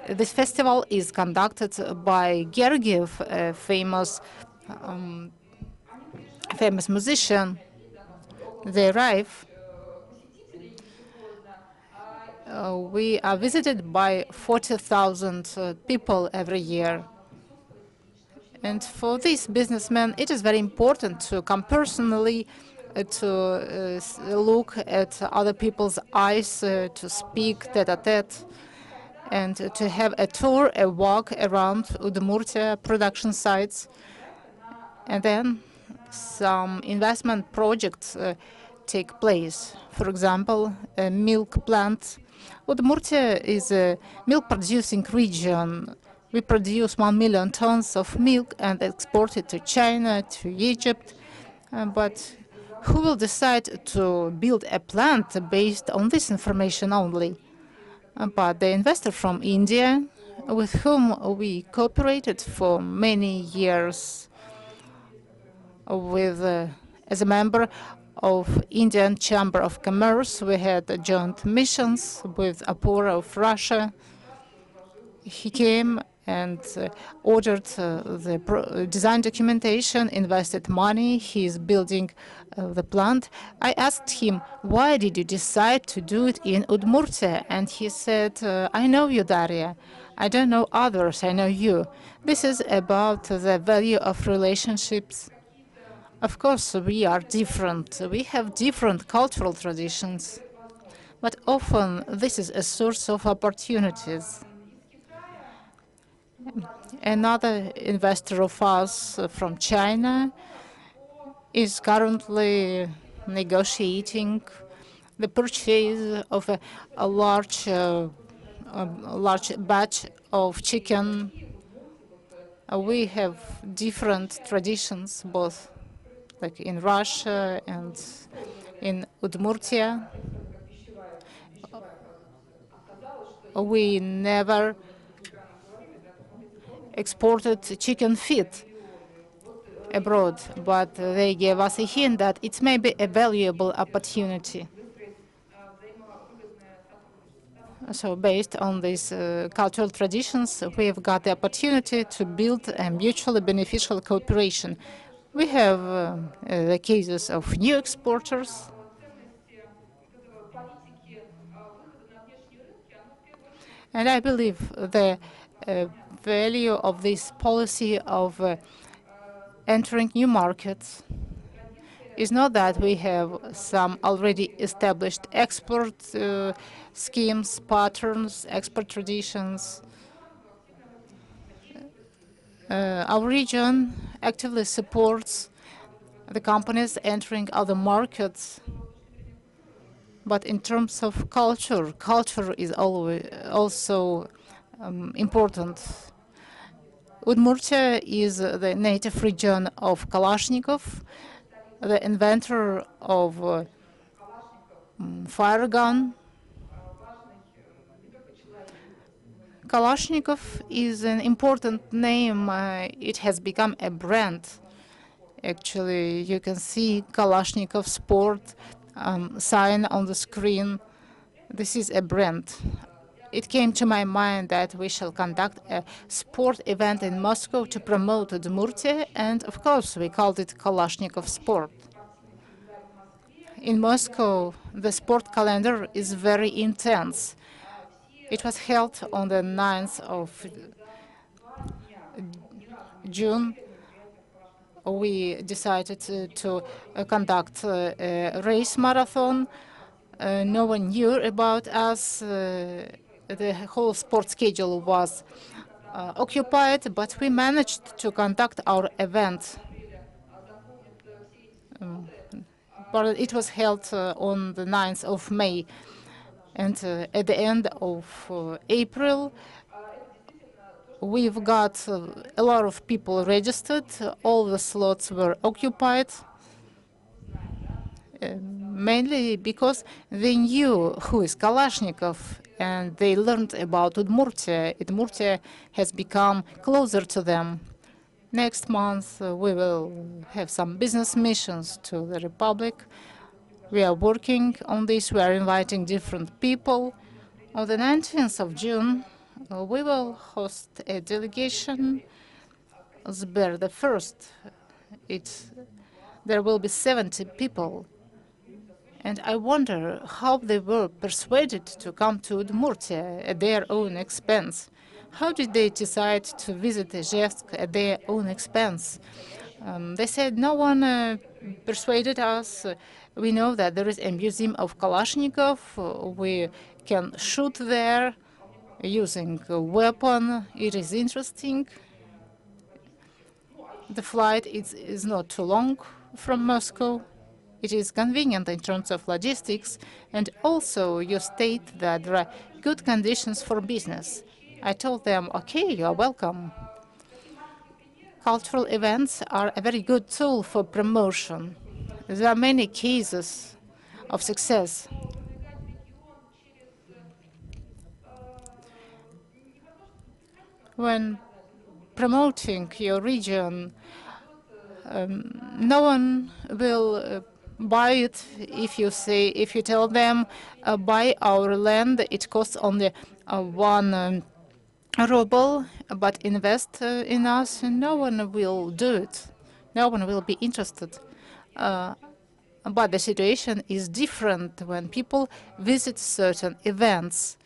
this festival is conducted by Gergiev, a famous musician, they arrive. We are visited by 40,000 people every year. And for these businessmen, it is very important to come personally, to look at other people's eyes, to speak tete-a-tete, and to have a tour, a walk around Udmurtia production sites. And then some investment projects take place. For example, a milk plant. Udmurtia is a milk-producing region. We produce 1 million tons of milk and export it to China, to Egypt. But who will decide to build a plant based on this information only? But the investor from India, with whom we cooperated for many years, as a member of Indian Chamber of Commerce, we had joint missions with Apura of Russia. He came and ordered the design documentation, invested money. He is building the plant. I asked him, why did you decide to do it in Udmurtia? And he said, I know you, Daria. I don't know others, I know you. This is about the value of relationships. Of course, we are different. We have different cultural traditions. But often, this is a source of opportunities. Another investor of us from China is currently negotiating the purchase of a large batch of chicken. We have different traditions, both like in Russia and in Udmurtia. We never exported chicken feet abroad, but they gave us a hint that it may be a valuable opportunity. So based on these cultural traditions, we've got the opportunity to build a mutually beneficial cooperation. We have the cases of new exporters. And I believe the value of this policy of entering new markets is not that we have some already established export schemes, patterns, export traditions. Our region actively supports the companies entering other markets. But in terms of culture, culture is always also important. Udmurtia is the native region of Kalashnikov, the inventor of fire gun. Kalashnikov is an important name. It has become a brand. Actually, you can see Kalashnikov Sport sign on the screen. This is a brand. It came to my mind that we shall conduct a sport event in Moscow to promote Udmurtia, and of course we called it Kalashnikov Sport. In Moscow, the sport calendar is very intense. It was held on the 9th of June. We decided to conduct a race marathon. No one knew about us. The whole sport schedule was occupied, but we managed to conduct our event. But it was held on the 9th of May. And at the end of April, we've got a lot of people registered. All the slots were occupied, mainly because they knew who is Kalashnikov, and they learned about Udmurtia. Udmurtia has become closer to them. Next month, we will have some business missions to the Republic. We are working on this. We are inviting different people. On the 19th of June, we will host a delegation, Sber the first. There will be 70 people. And I wonder how they were persuaded to come to Udmurtia at their own expense. How did they decide to visit Izhevsk at their own expense? They said, no one persuaded us. We know that there is a museum of Kalashnikov. We can shoot there using a weapon. It is interesting. The flight is not too long from Moscow. It is convenient in terms of logistics, and also you state that there are good conditions for business. I told them, okay, you are welcome. Cultural events are a very good tool for promotion. There are many cases of success. When promoting your region, no one will buy it if you tell them buy our land. It costs only 1 ruble, but invest in us, no one will do it. No one will be interested. But the situation is different when people visit certain events.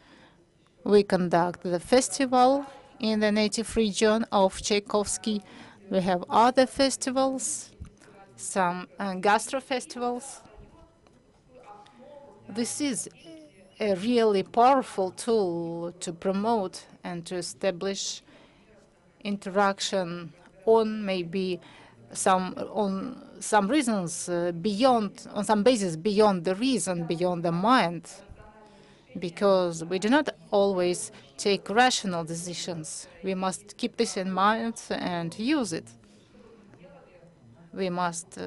We conduct the festival in the native region of Tchaikovsky. We have other festivals, some gastro festivals. This is a really powerful tool to promote and to establish interaction on maybe on some reasons beyond, on some basis beyond the reason, beyond the mind, because we do not always take rational decisions. We must keep this in mind and use it. We must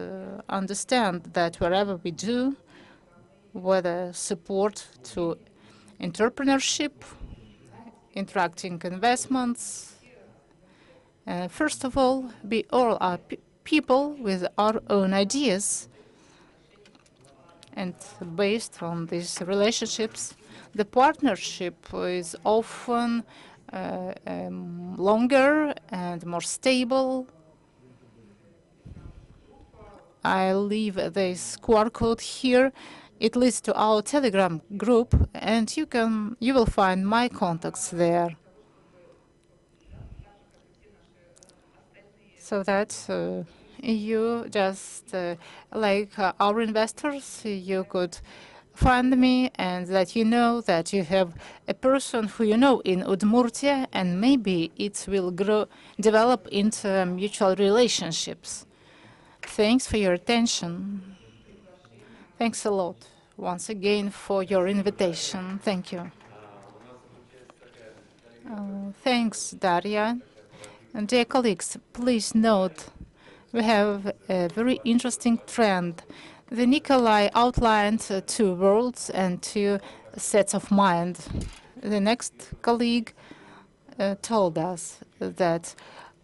understand that wherever we do, whether support to entrepreneurship, interacting investments, first of all, we all are people with our own ideas. And based on these relationships, the partnership is often longer and more stable. I leave this QR code here. It leads to our Telegram group, and you will find my contacts there, so that you just like our investors, you could find me, and that you know that you have a person who you know in Udmurtia, and maybe it will develop into mutual relationships. Thanks for your attention. Thanks a lot once again for your invitation. Thank you. Thanks, Daria. And dear colleagues, please note we have a very interesting trend. The Nikolai outlined two worlds and two sets of mind. The next colleague told us that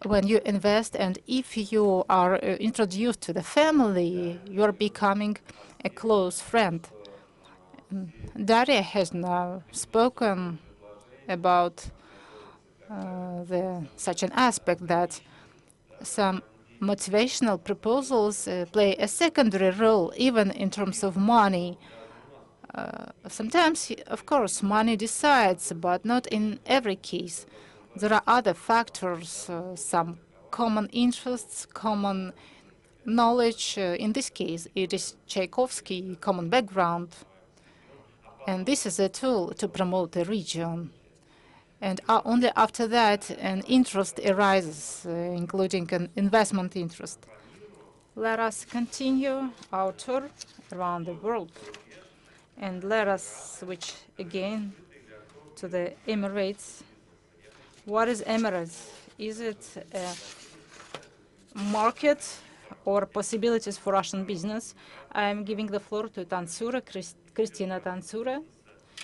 when you invest and if you are introduced to the family, you are becoming a close friend. Daria has now spoken about such an aspect that some motivational proposals play a secondary role even in terms of money. Sometimes, of course, money decides, but not in every case. There are other factors, some common interests, common knowledge. In this case, it is Tchaikovsky, common background. And this is a tool to promote the region. And only after that, an interest arises, including an investment interest. Let us continue our tour around the world. And let us switch again to the Emirates. What is Emirates? Is it a market or possibilities for Russian business? I'm giving the floor to Tansura, Kristina Tansura.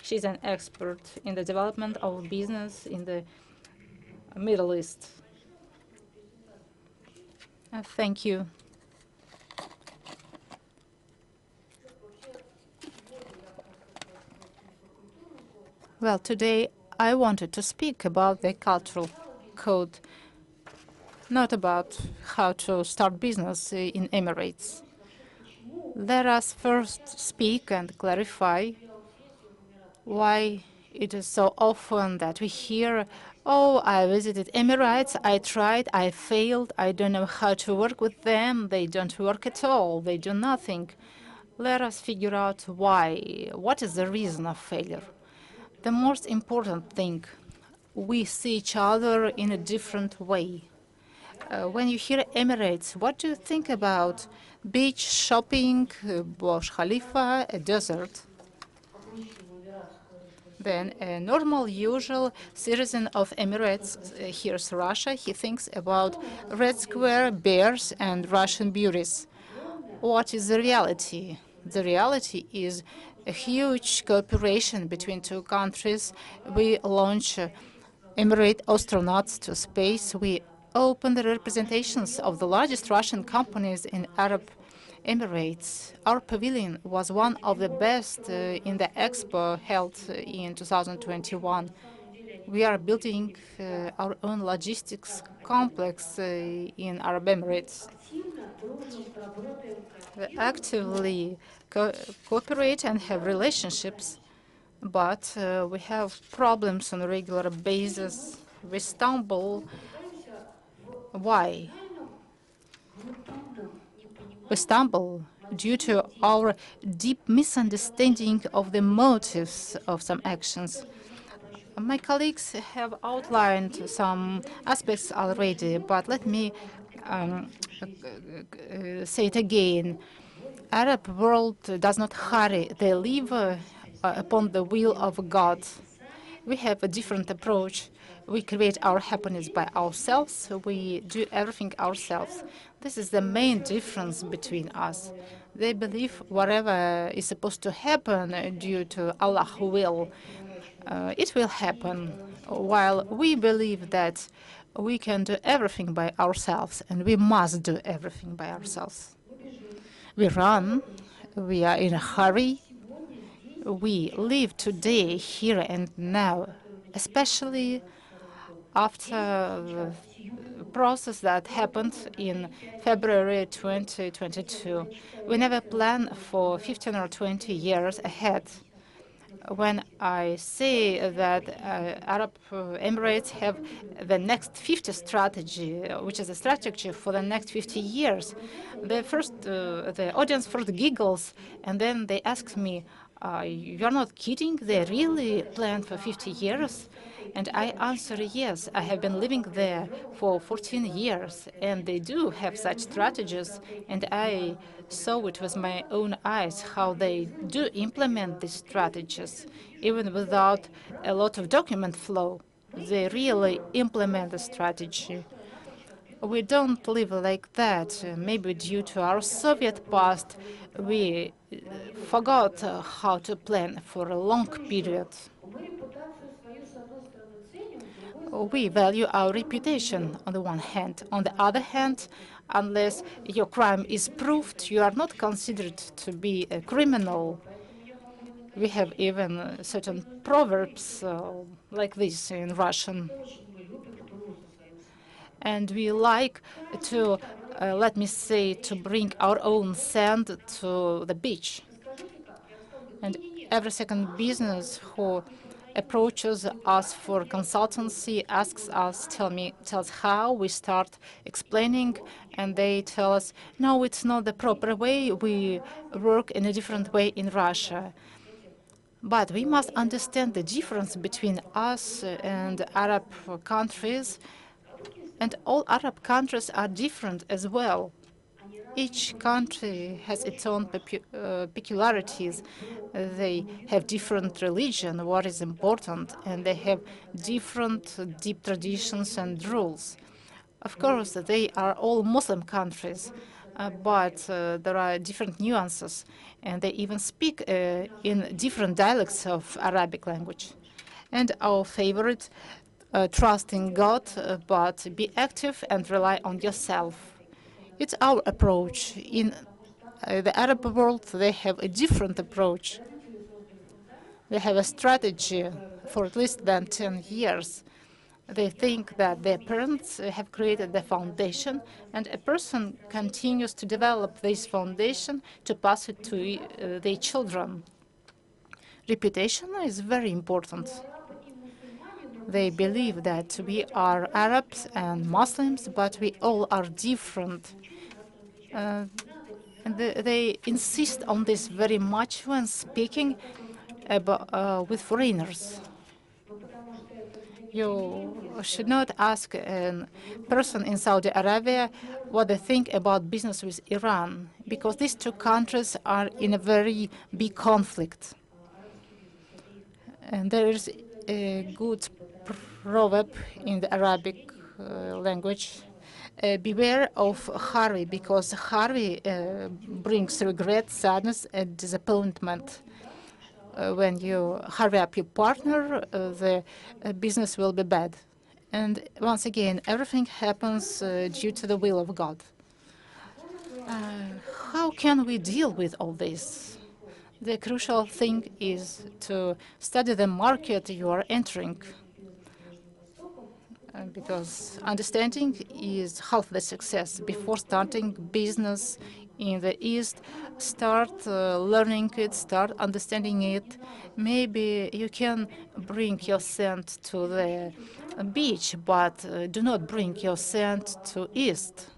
She's an expert in the development of business in the Middle East. Thank you. Well, today I wanted to speak about the cultural code, not about how to start business in Emirates. Let us first speak and clarify why it is so often that we hear, oh, I visited Emirates, I tried, I failed, I don't know how to work with them, they don't work at all, they do nothing. Let us figure out why. What is the reason of failure? The most important thing, we see each other in a different way. When you hear Emirates, what do you think about? Beach, shopping, Burj Khalifa, a desert. Then a normal, usual citizen of Emirates hears Russia, he thinks about Red Square, bears, and Russian beauties. What is the reality? The reality is a huge cooperation between two countries. We launch Emirate astronauts to space. We open the representations of the largest Russian companies in Arab Emirates. Our pavilion was one of the best in the expo held in 2021. We are building our own logistics complex in Arab Emirates. We actively cooperate and have relationships, but we have problems on a regular basis. We stumble. Why? We stumble due to our deep misunderstanding of the motives of some actions. My colleagues have outlined some aspects already, but let me say it again. Arab world does not hurry. They live upon the will of God. We have a different approach. We create our happiness by ourselves. We do everything ourselves. This is the main difference between us. They believe whatever is supposed to happen due to Allah's will, it will happen, while we believe that we can do everything by ourselves, and we must do everything by ourselves. We run, we are in a hurry, we live today, here and now, especially after the process that happened in February 2022. We never plan for 15 or 20 years ahead. When I say that Arab Emirates have the next 50 strategy, which is a strategy for the next 50 years, the audience first giggles, and then they ask me, "You're not kidding? They really plan for 50 years?" And I answer, yes, I have been living there for 14 years, and they do have such strategies, and I saw it with my own eyes how they do implement these strategies, even without a lot of document flow. They really implement the strategy. We don't live like that. Maybe due to our Soviet past, we forgot how to plan for a long period. We value our reputation on the one hand. On the other hand, unless your crime is proved, you are not considered to be a criminal. We have even certain proverbs like this in Russian. And we like to, let me say, to bring our own sand to the beach. And every second business who approaches us for consultancy, asks us, tells how, we start explaining, and they tell us, no, it's not the proper way, we work in a different way in Russia. But we must understand the difference between us and Arab countries, and all Arab countries are different as well. Each country has its own peculiarities. They have different religion, what is important, and they have different deep traditions and rules. Of course, they are all Muslim countries, but there are different nuances, and they even speak in different dialects of Arabic language. And our favorite, trust in God, but be active and rely on yourself. It's our approach. In the Arab world, they have a different approach. They have a strategy for at least 10 years. They think that their parents have created the foundation, and a person continues to develop this foundation to pass it to their children. Reputation is very important. They believe that we are Arabs and Muslims, but we all are different. And they insist on this very much when speaking about, with foreigners. You should not ask a person in Saudi Arabia what they think about business with Iran, because these two countries are in a very big conflict. And there is a good proverb in the Arabic language. Beware of hurry, because hurry brings regret, sadness, and disappointment. When you hurry up your partner, the business will be bad. And once again, everything happens due to the will of God. How can we deal with all this? The crucial thing is to study the market you are entering. because understanding is half the success. Before starting business in the East, start learning it, start understanding it. Maybe you can bring your sand to the beach, but do not bring your sand to East.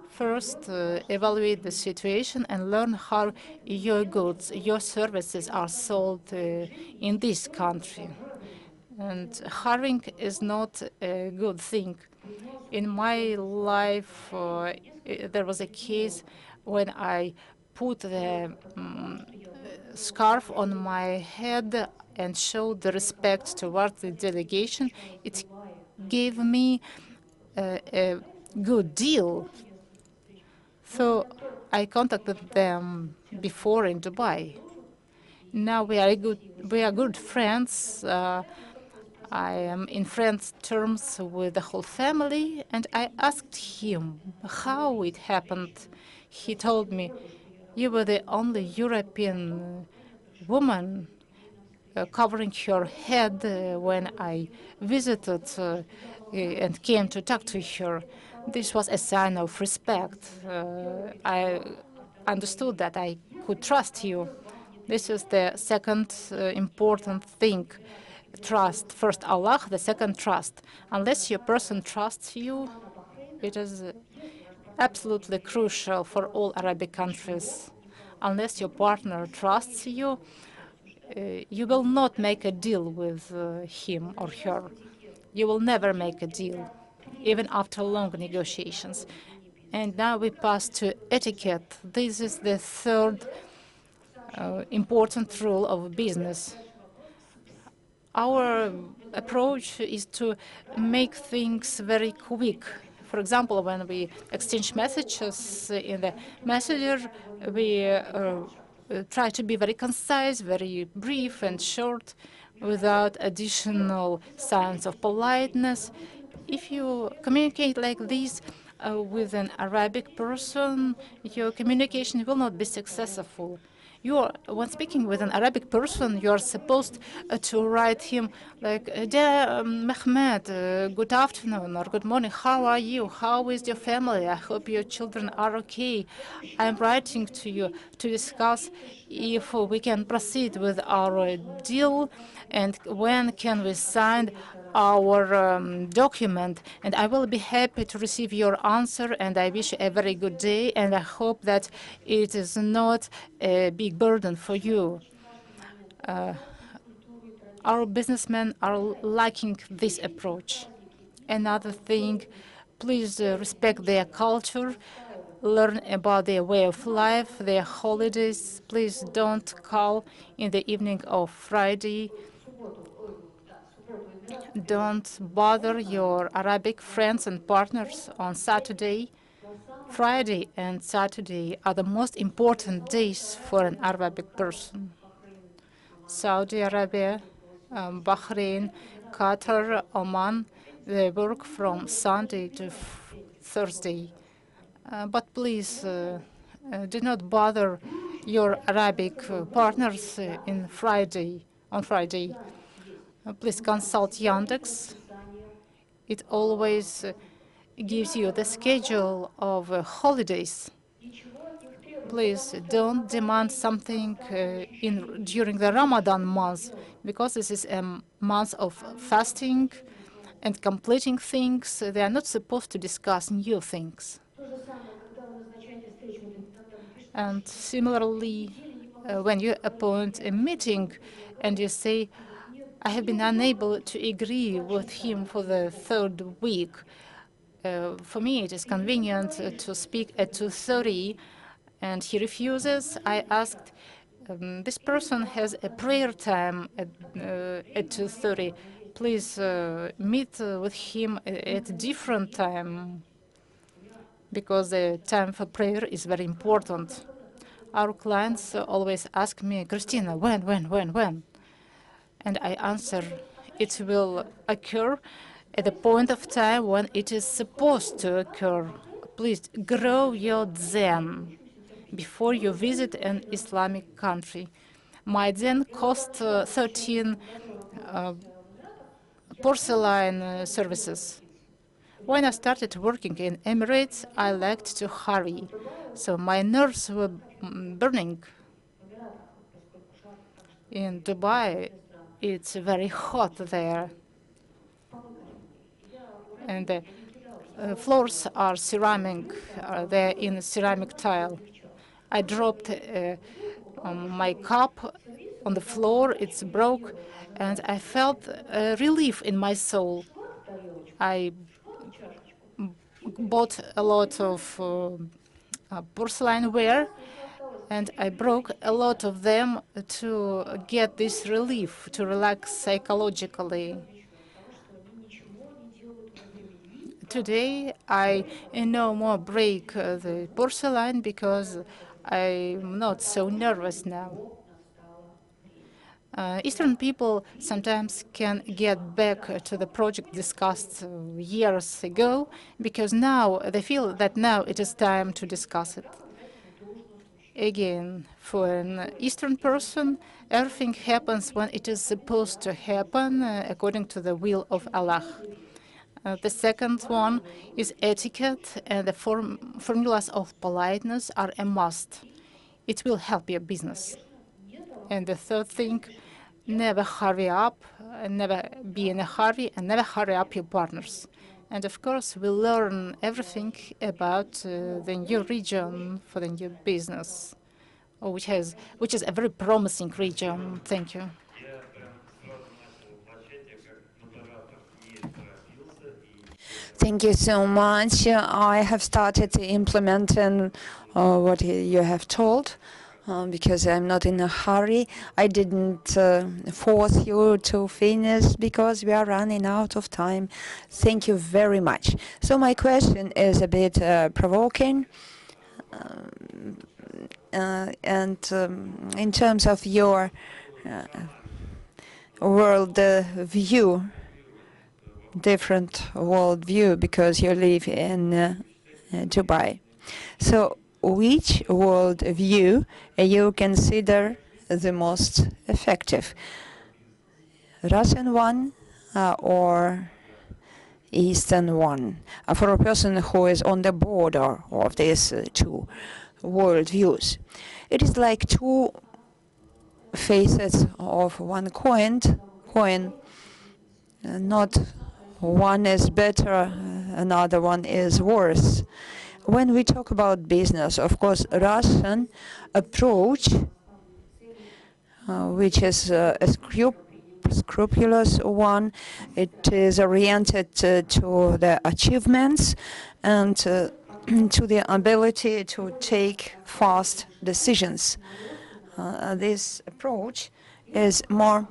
First, evaluate the situation and learn how your goods, your services are sold in this country. And hiring is not a good thing. In my life, there was a case when I put the scarf on my head and showed the respect towards the delegation. It gave me a good deal. So I contacted them before in Dubai. Now we are good friends. I am in friends terms with the whole family, and I asked him how it happened. He told me, "You were the only European woman covering her head when I visited and came to talk to her." This was a sign of respect. I understood that I could trust you. This is the second important thing. Trust. First Allah, the second trust. Unless your person trusts you, it is absolutely crucial for all Arabic countries. Unless your partner trusts you, you will not make a deal with him or her. You will never make a deal, even after long negotiations. And now we pass to etiquette. This is the third important rule of business. Our approach is to make things very quick. For example, when we exchange messages in the messenger, we try to be very concise, very brief and short, without additional signs of politeness. If you communicate like this with an Arabic person, your communication will not be successful. When speaking with an Arabic person, you are supposed to write him like, "Dear Mehmet, good afternoon or good morning. How are you? How is your family? I hope your children are okay. I'm writing to you to discuss if we can proceed with our deal and when can we sign our document, and I will be happy to receive your answer, and I wish you a very good day, and I hope that it is not a big burden for you." Our businessmen are liking this approach. Another thing, please respect their culture, learn about their way of life, their holidays. Please don't call in the evening of Friday. Don't bother your Arabic friends and partners on Saturday. Friday and Saturday are the most important days for an Arabic person. Saudi Arabia, Bahrain, Qatar, Oman, they work from Sunday to Thursday. But please do not bother your Arabic partners on Friday. Please consult Yandex. It always gives you the schedule of holidays. Please don't demand something during the Ramadan month, because this is a month of fasting and completing things. They are not supposed to discuss new things. And similarly, when you appoint a meeting and you say, "I have been unable to agree with him for the third week. For me, it is convenient to speak at 2:30, and he refuses." I asked, "This person has a prayer time at 2:30. Please meet with him at a different time, because the time for prayer is very important." Our clients always ask me, "Christina, when?" And I answer, "It will occur at the point of time when it is supposed to occur. Please grow your Zen before you visit an Islamic country." My Zen cost 13 porcelain services. When I started working in Emirates, I liked to hurry, so my nerves were burning. In Dubai, it's very hot there, and the floors are ceramic. They're in ceramic tile. I dropped my cup on the floor. It's broke, and I felt relief in my soul. I bought a lot of porcelain ware, and I broke a lot of them to get this relief, to relax psychologically. Today, I no more break the porcelain because I'm not so nervous now. Eastern people sometimes can get back to the project discussed years ago because now they feel that now it is time to discuss it. Again, for an Eastern person, everything happens when it is supposed to happen according to the will of Allah. The second one is etiquette, and the formulas of politeness are a must. It will help your business. And the third thing, never hurry up, never be in a hurry, and never hurry up your partners. And of course, we learn everything about the new region for the new business, which is a very promising region. Thank you. Thank you so much. I have started implementing what you have told because I'm not in a hurry. I didn't force you to finish because we are running out of time. Thank you very much. So my question is a bit provoking. And in terms of your world view, different world view, because you live in Dubai. So which world view you consider the most effective? Russian one or Eastern one? For a person who is on the border of these two world views. It is like two faces of one coin. Not one is better, another one is worse. When we talk about business, of course, Russian approach, which is a scrupulous one, it is oriented to the achievements and to the ability to take fast decisions. This approach is more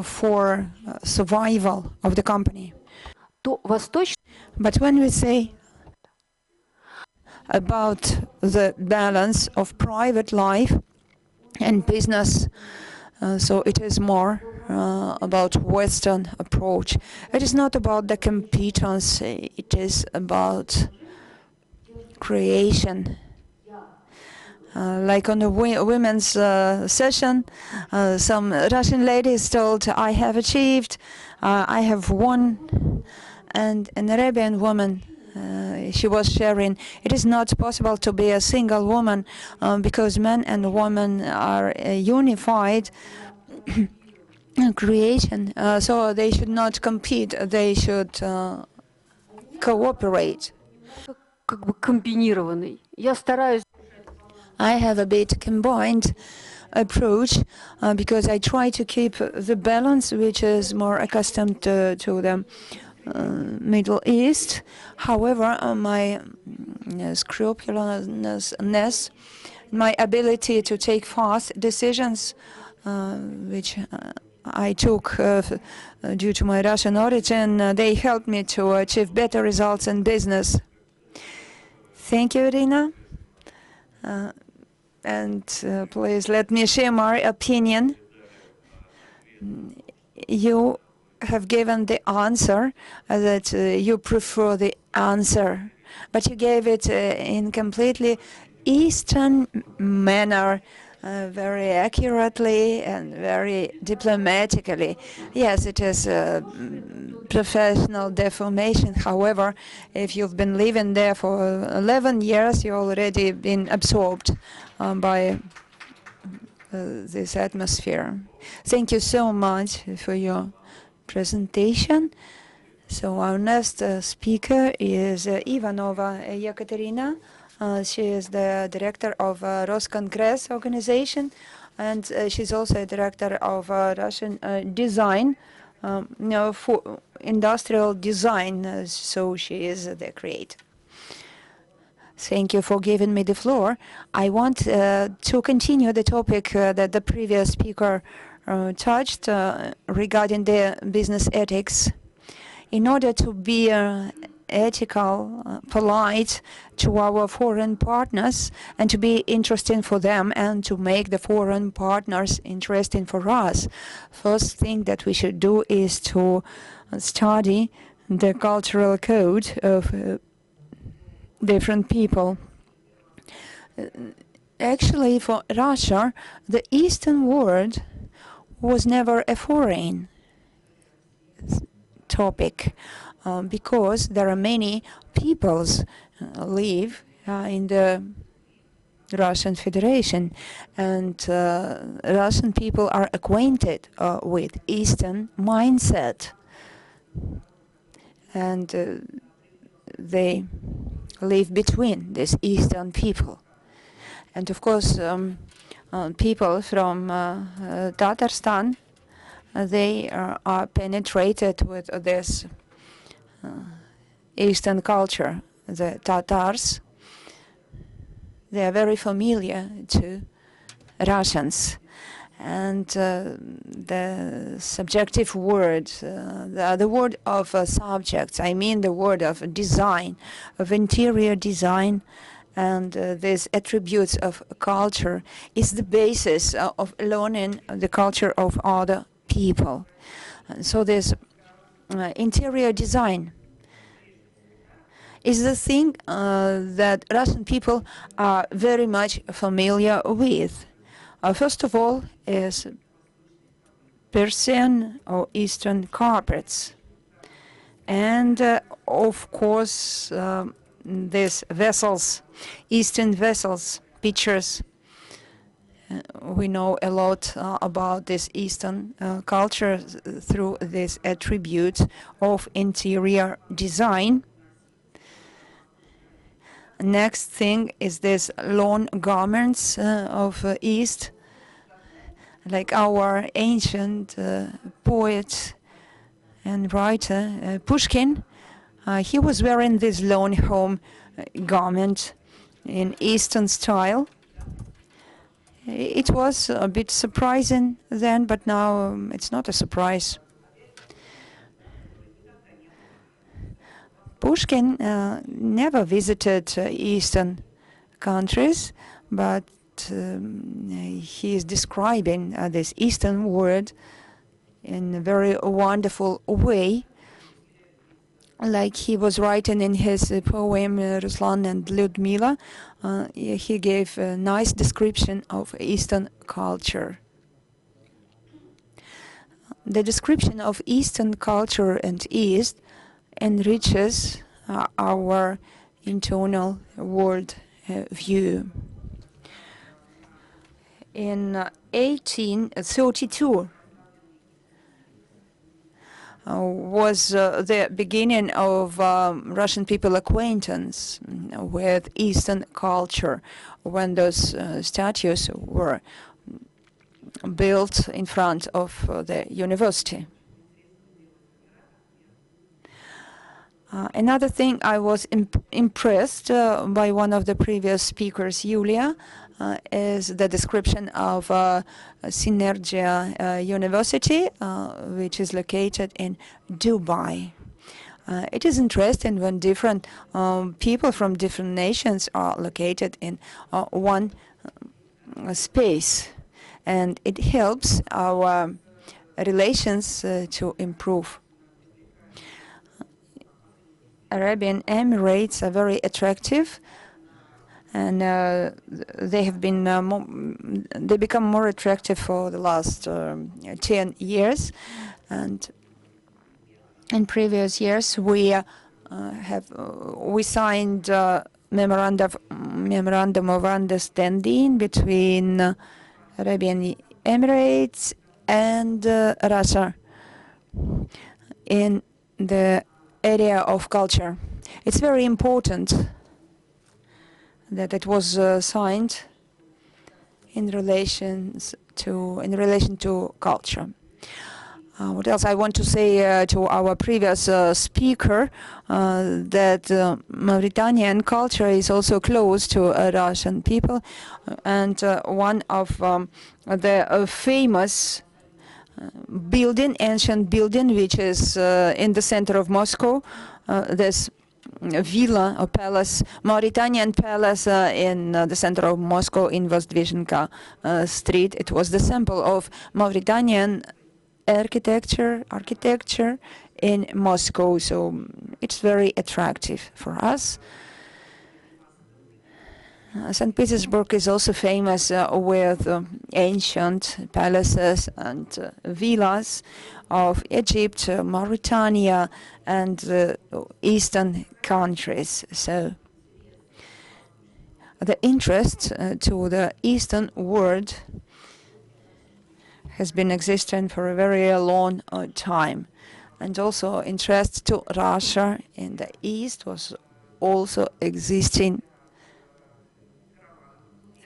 for survival of the company. But when we say about the balance of private life and business, so it is more about Western approach. It is not about the competence, it is about creation. Like on the women's session, some Russian ladies told, I have achieved, I have won. And an Arabian woman, she was sharing, it is not possible to be a single woman because men and women are unified creation. So they should not compete, they should cooperate. I have a bit combined approach because I try to keep the balance, which is more accustomed to the Middle East. However, my scrupulousness, my ability to take fast decisions, which I took due to my Russian origin, they helped me to achieve better results in business. Thank you, Irina. And please let me share my opinion. You have given the answer that you prefer the answer, but you gave it in completely Eastern manner, very accurately and very diplomatically. Yes, it is professional deformation. However, if you've been living there for 11 years, you've already been absorbed by this atmosphere. Thank you so much for your presentation. So our next speaker is Ivanova Ekaterina. She is the director of Roscongress organization, and she's also a director of Russian design, for industrial design. So she is the creator. Thank you for giving me the floor. I want to continue the topic that the previous speaker touched regarding the business ethics. In order to be ethical, polite to our foreign partners and to be interesting for them and to make the foreign partners interesting for us, first thing that we should do is to study the cultural code of different people. Actually, for Russia, the Eastern world was never a foreign topic because there are many peoples live in the Russian Federation, and Russian people are acquainted with Eastern mindset, and they live between these Eastern people. And of course, people from Tatarstan, they are penetrated with this Eastern culture. The Tatars, they are very familiar to Russians. And the subjective word, the word of subjects, I mean the word of design, of interior design, and these attributes of culture is the basis of learning the culture of other people. So this interior design is the thing that Russian people are very much familiar with. First of all is Persian or Eastern carpets. And of course, these vessels, Eastern vessels, pictures. We know a lot about this Eastern culture through this attribute of interior design. Next thing is this lawn garments of East, like our ancient poet and writer Pushkin. He was wearing this lawn home garment in Eastern style. It was a bit surprising then, but now it's not a surprise. Pushkin never visited Eastern countries, but he is describing this Eastern world in a very wonderful way, like he was writing in his poem Ruslan and Lyudmila. He gave a nice description of Eastern culture. The description of Eastern culture and East enriches our internal world view. In 1832 was the beginning of Russian people acquaintance with Eastern culture, when those statues were built in front of the university. Another thing, I was impressed by one of the previous speakers, Yulia, is the description of Synergia University, which is located in Dubai. It is interesting when different people from different nations are located in one space, and it helps our relations to improve. Arabian Emirates are very attractive, and they have been they become more attractive for the last 10 years. And in previous years, we signed memorandum of understanding between Arabian Emirates and Russia in the area of culture. It's very important that it was signed in relation to culture. What else I want to say to our previous speaker, that Mauritanian culture is also close to Russian people, and one of the famous ancient building, which is in the center of Moscow, this villa or palace, Mauritanian palace in the center of Moscow in Vozdvizhenka street. It was the symbol of Mauritanian architecture in Moscow, so it's very attractive for us. St. Petersburg is also famous with ancient palaces and villas of Egypt, Mauritania, and eastern countries. So the interest to the Eastern world has been existing for a very long time, and also interest to Russia in the East was also existing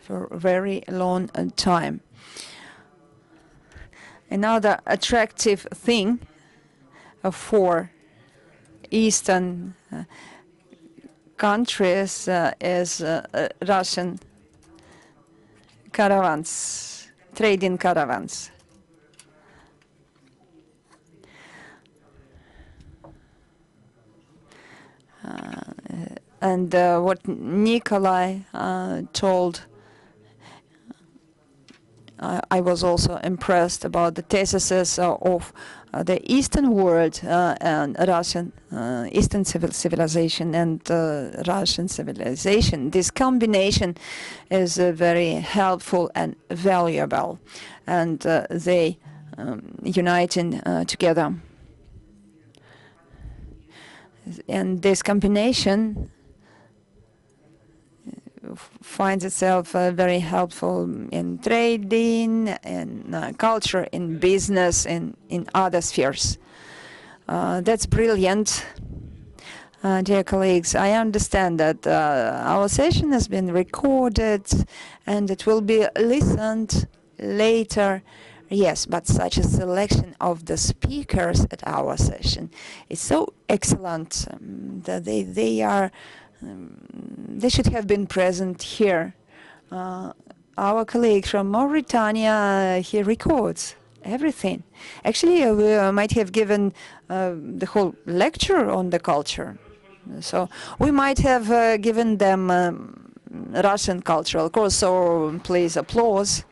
for a very long time. Another attractive thing for Eastern countries is Russian caravans, trading caravans. And what Nikolai told, I was also impressed about the theses of the Eastern world and Russian Eastern civilization and Russian civilization. This combination is very helpful and valuable, and they uniting together. And this combination finds itself very helpful in trading, in culture, in business, and in other spheres. That's brilliant. Dear colleagues, I understand that our session has been recorded and it will be listened later. Yes, but such a selection of the speakers at our session is so excellent that they should have been present here. Our colleague from Mauritania, he records everything. Actually, we might have given the whole lecture on the culture. So we might have given them Russian cultural course, so please applause.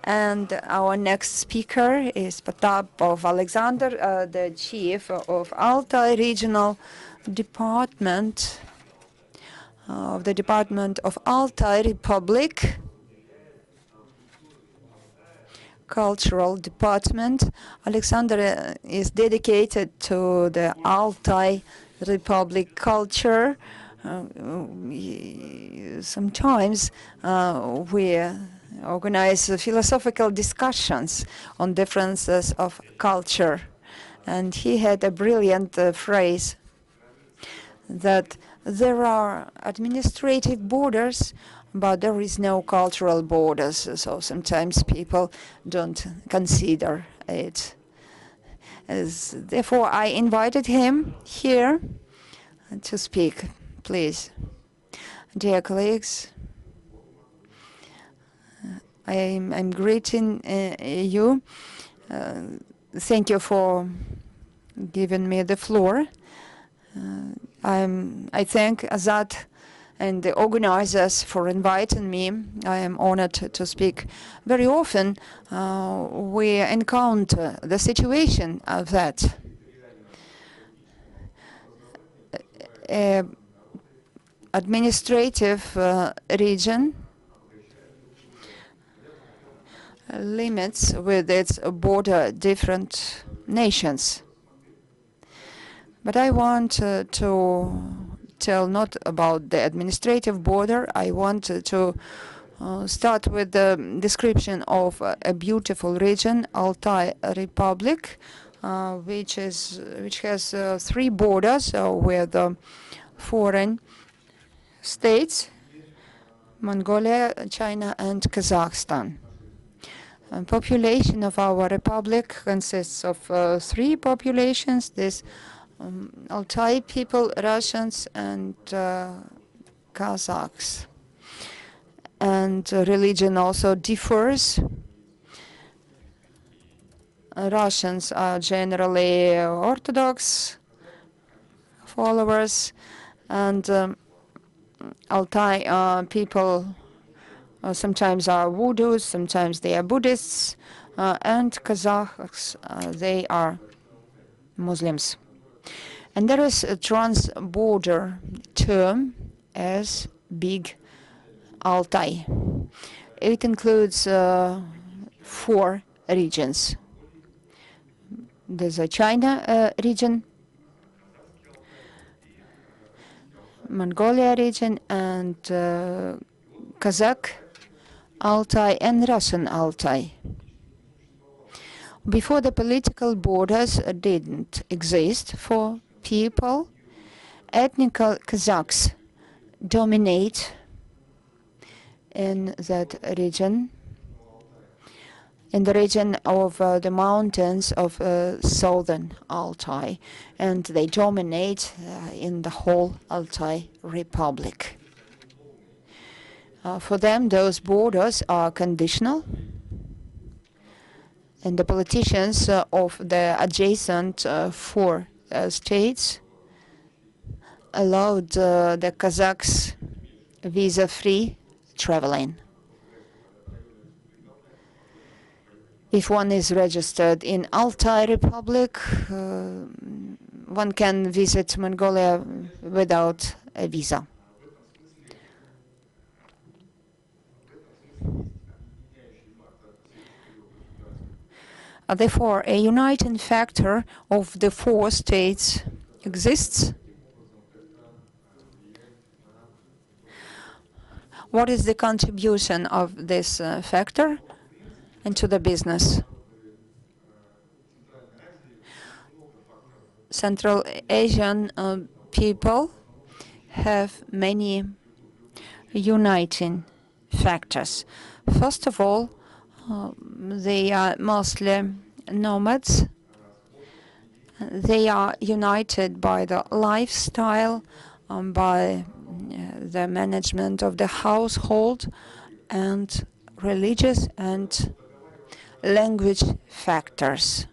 And our next speaker is Potapov Alexander, the chief of Altai Regional Department of the Department of Altai Republic, Cultural Department. Alexander is dedicated to the Altai Republic culture. Sometimes we organize philosophical discussions on differences of culture. And he had a brilliant phrase that there are administrative borders, but there is no cultural borders. So sometimes people don't consider it. Therefore, I invited him here to speak. Please, dear colleagues, I'm greeting you. Thank you for giving me the floor. I thank Azad and the organizers for inviting me. I am honored to speak. Very often we encounter the situation of that administrative region limits with its border different nations. But I want to tell not about the administrative border. I want to start with the description of a beautiful region, Altai Republic, which has 3 borders with foreign states: Mongolia, China, and Kazakhstan. Population of our republic consists of 3 populations: this Altai people, Russians, and Kazakhs. And religion also differs. Russians are generally Orthodox followers, and Altai people sometimes are Voodoos, sometimes they are Buddhists, and Kazakhs, they are Muslims. And there is a trans-border term as Big Altai. It includes 4 regions. There's a China region, Mongolia region, and Kazakh Altai and Russian Altai. Before, the political borders didn't exist for people. Ethnic Kazakhs dominate in that region, in the region of the mountains of southern Altai, and they dominate in the whole Altai Republic. For them, those borders are conditional, and the politicians of the adjacent 4 states allowed the Kazakhs visa-free traveling. If one is registered in Altai Republic, one can visit Mongolia without a visa. Therefore, a uniting factor of the 4 states exists. What is the contribution of this factor into the business? Central Asian people have many uniting factors. First of all, they are mostly nomads. They are united by the lifestyle, by the management of the household, and religious and language factors.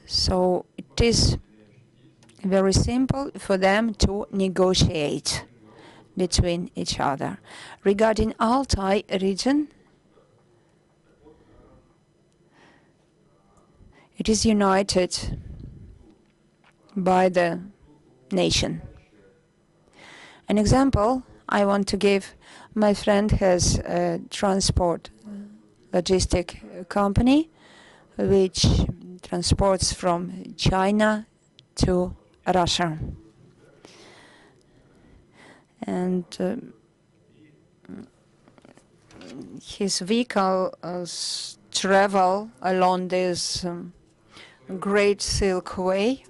So it is very simple for them to negotiate between each other. Regarding Altai region, it is united by the nation. An example I want to give: my friend has a transport logistic company which transports from China to Russia. And his vehicles travel along this Great Silk Way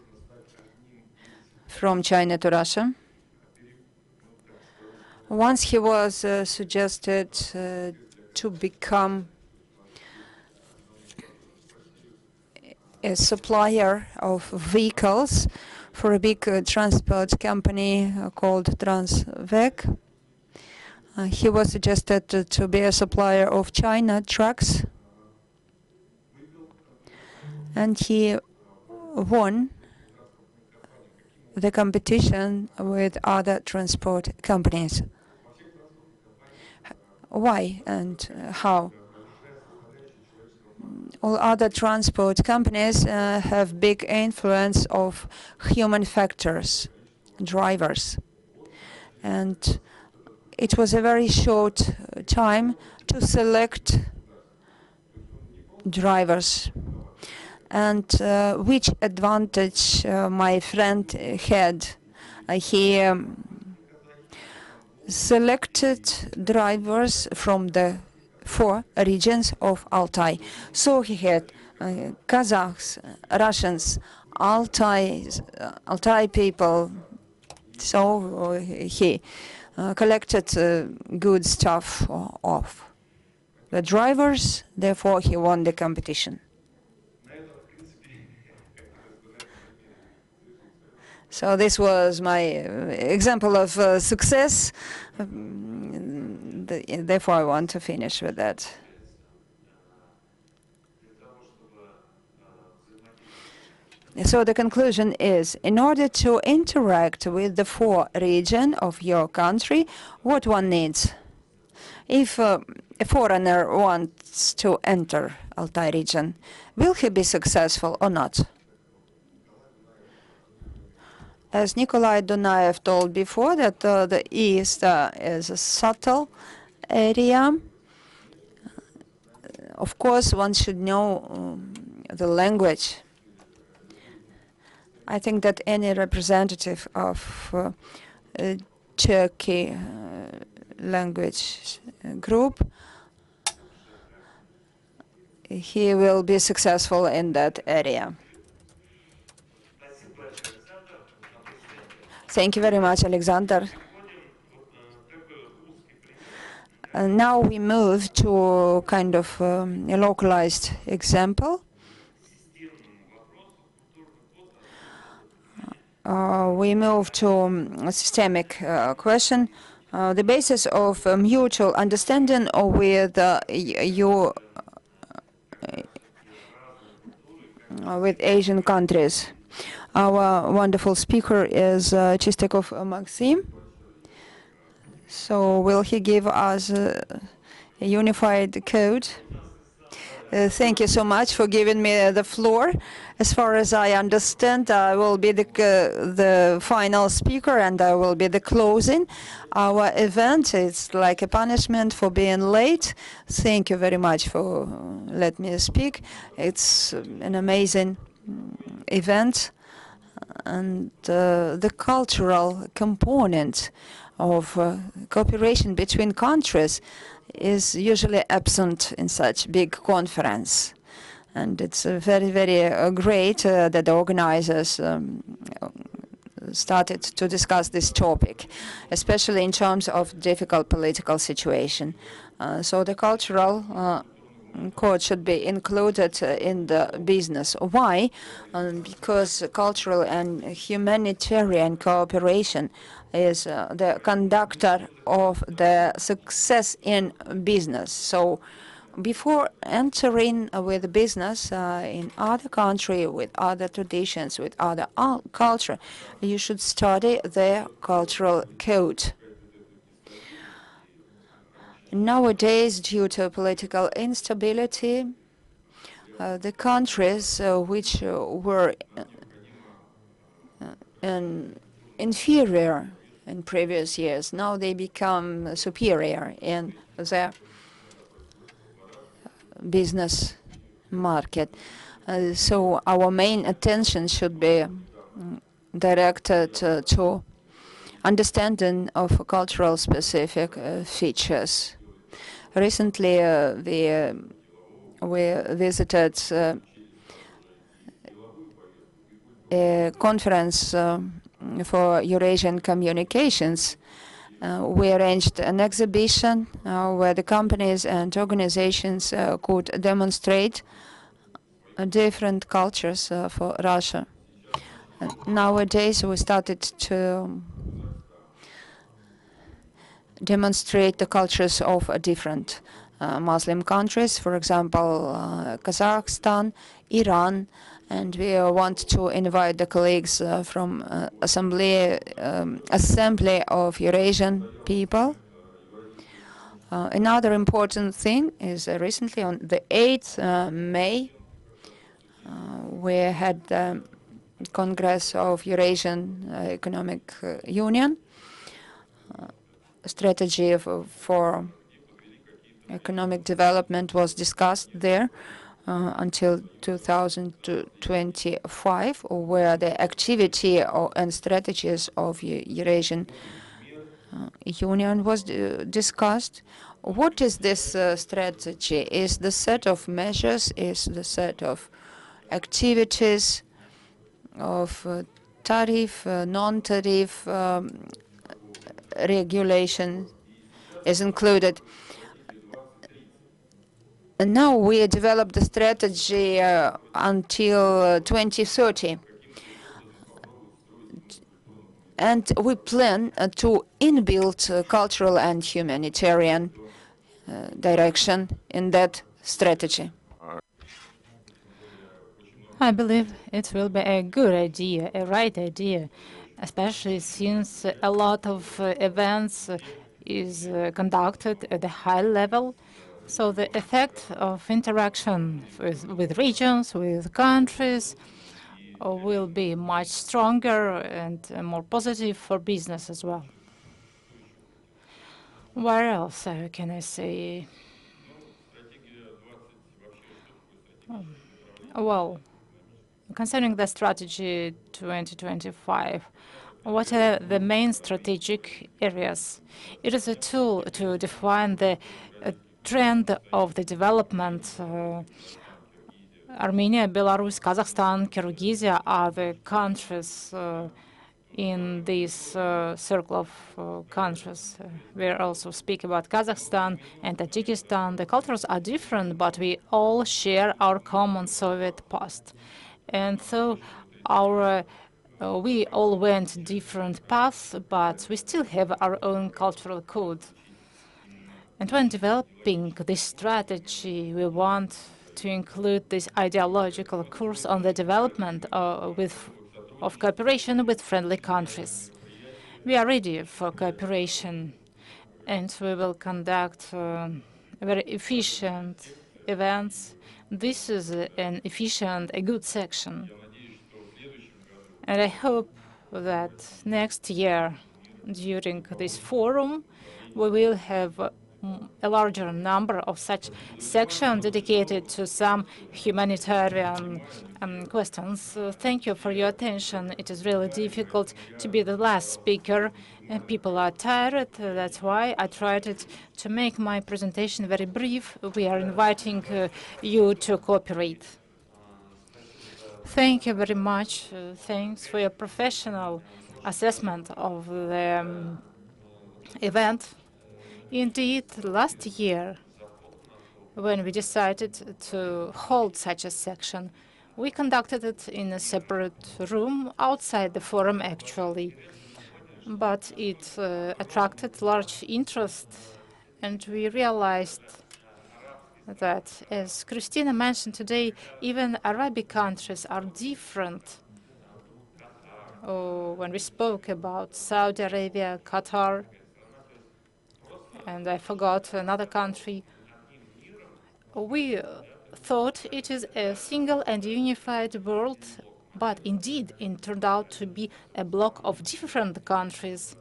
from China to Russia. Once he was suggested to become a supplier of vehicles for a big transport company called Transvec. He was suggested to be a supplier of China trucks, and he won the competition with other transport companies. Why and how? All other transport companies have big influence of human factors drivers. And it was a very short time to select drivers. And which advantage my friend had? He selected drivers from the 4 regions of Altai. So he had Kazakhs, Russians, Altai people. So he collected good stuff of the drivers. Therefore, he won the competition. So this was my example of success. Therefore, I want to finish with that. So the conclusion is, in order to interact with the 4 regions of your country, what one needs? If a foreigner wants to enter Altai region, will he be successful or not? As Nikolai Dunayev told before, that the East is a subtle area. Of course, one should know the language. I think that any representative of Turkey language group, he will be successful in that area. Thank you very much, Alexander. Now we move to kind of a localized example. We move to a systemic question. The basis of mutual understanding with with Asian countries. Our wonderful speaker is Chistakov Maxim. So will he give us a unified code? Thank you so much for giving me the floor. As far as I understand, I will be the final speaker and I will be the closing. Our event is like a punishment for being late. Thank you very much for letting me speak. It's an amazing event. And the cultural component of cooperation between countries is usually absent in such big conference. And it's very, very great that the organizers started to discuss this topic, especially in terms of difficult political situation. So the cultural code should be included in the business. Why? Because cultural and humanitarian cooperation is the conductor of the success in business. So before entering with business in other country, with other traditions, with other culture, you should study their cultural code. Nowadays, due to political instability, the countries which were inferior in previous years, now they become superior in their business market. So our main attention should be directed to understanding of cultural specific features. Recently, we visited a conference for Eurasian communications. We arranged an exhibition where the companies and organizations could demonstrate different cultures for Russia. Nowadays, we started to demonstrate the cultures of different Muslim countries, for example, Kazakhstan, Iran, and we want to invite the colleagues from Assembly of Eurasian People. Another important thing is recently on the 8th May, we had Congress of Eurasian Economic Union. Strategy for economic development was discussed there until 2025, where the activity and strategies of Eurasian Union was discussed. What is this strategy? Is the set of measures, is the set of activities of tariff, non-tariff regulation is included. And now we developed the strategy until 2030. And we plan to inbuild cultural and humanitarian direction in that strategy. I believe it will be a good idea, a right idea, especially since a lot of events is conducted at a high level. So the effect of interaction with regions, with countries, will be much stronger and more positive for business as well. Where else can I say? Well, concerning the strategy 2025, what are the main strategic areas? It is a tool to define the trend of the development. Armenia, Belarus, Kazakhstan, Kyrgyzia are the countries in this circle of countries. We also speak about Kazakhstan and Tajikistan. The cultures are different, but we all share our common Soviet past. And so we all went different paths, but we still have our own cultural code. And when developing this strategy, we want to include this ideological course on the development of cooperation with friendly countries. We are ready for cooperation, and we will conduct very efficient events. This is an efficient, a good section. And I hope that next year, during this forum, we will have a larger number of such sections dedicated to some humanitarian questions. Thank you for your attention. It is really difficult to be the last speaker. People are tired. That's why I tried to make my presentation very brief. We are inviting you to cooperate. Thank you very much. Thanks for your professional assessment of the event. Indeed, last year, when we decided to hold such a section, we conducted it in a separate room outside the forum, actually. But it attracted large interest, and we realized that, as Christina mentioned today, even Arabic countries are different. When we spoke about Saudi Arabia, Qatar, and I forgot another country, we thought it is a single and unified world, but indeed it turned out to be a block of different countries.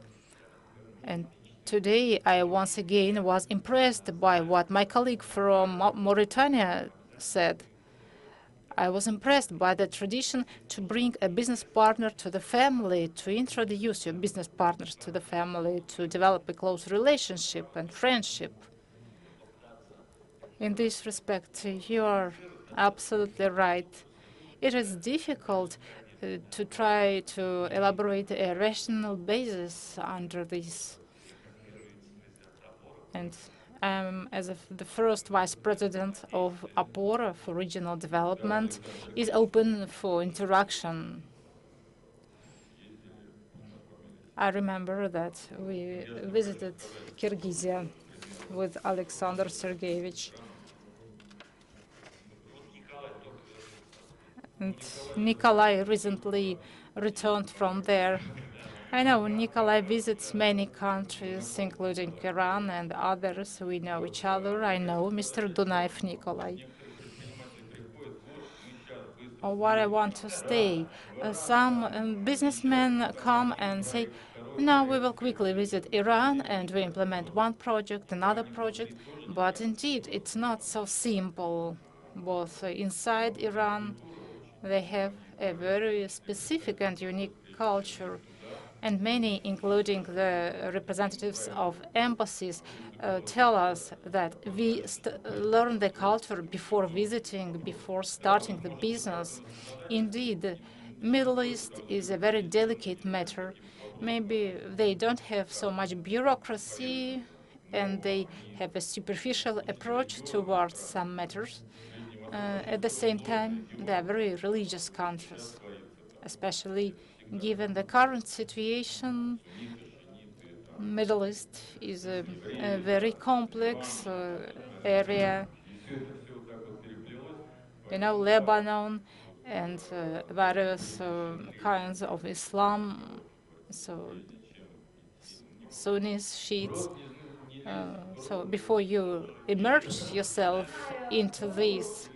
And today I once again was impressed by what my colleague from Mauritania said. I was impressed by the tradition to bring a business partner to the family, to introduce your business partners to the family, to develop a close relationship and friendship. In this respect, you are absolutely right. It is difficult to try to elaborate a rational basis under this. And as the first vice president of APOR for regional development, is open for interaction. I remember that we visited Kyrgyzia with Alexander Sergeyevich. And Nikolai recently returned from there. I know Nikolai visits many countries, including Iran and others. We know each other. I know Mr. Dunaev Nikolai. or what I want to stay. Some businessmen come and say, no, we will quickly visit Iran and we implement one project, another project. But indeed, it's not so simple. Both inside Iran, they have a very specific and unique culture. And many, including the representatives of embassies, tell us that we learn the culture before visiting, before starting the business. Indeed, Middle East is a very delicate matter. Maybe they don't have so much bureaucracy and they have a superficial approach towards some matters. At the same time, they are very religious countries, especially given the current situation. Middle East is a very complex area. Lebanon and various kinds of Islam, so Sunnis, Shiites. So before you immerse yourself into this,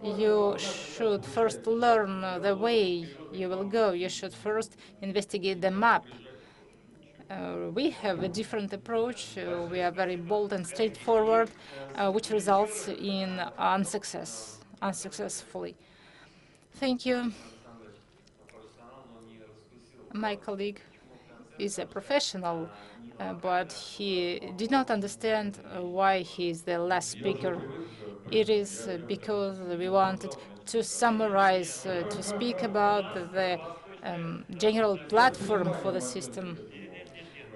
you should first learn the way you will go. You should first investigate the map. We have a different approach. We are very bold and straightforward, which results in unsuccessfully. Thank you. My colleague is a professional, but he did not understand why he is the last speaker. It is because we wanted to summarize, to speak about the general platform for the system.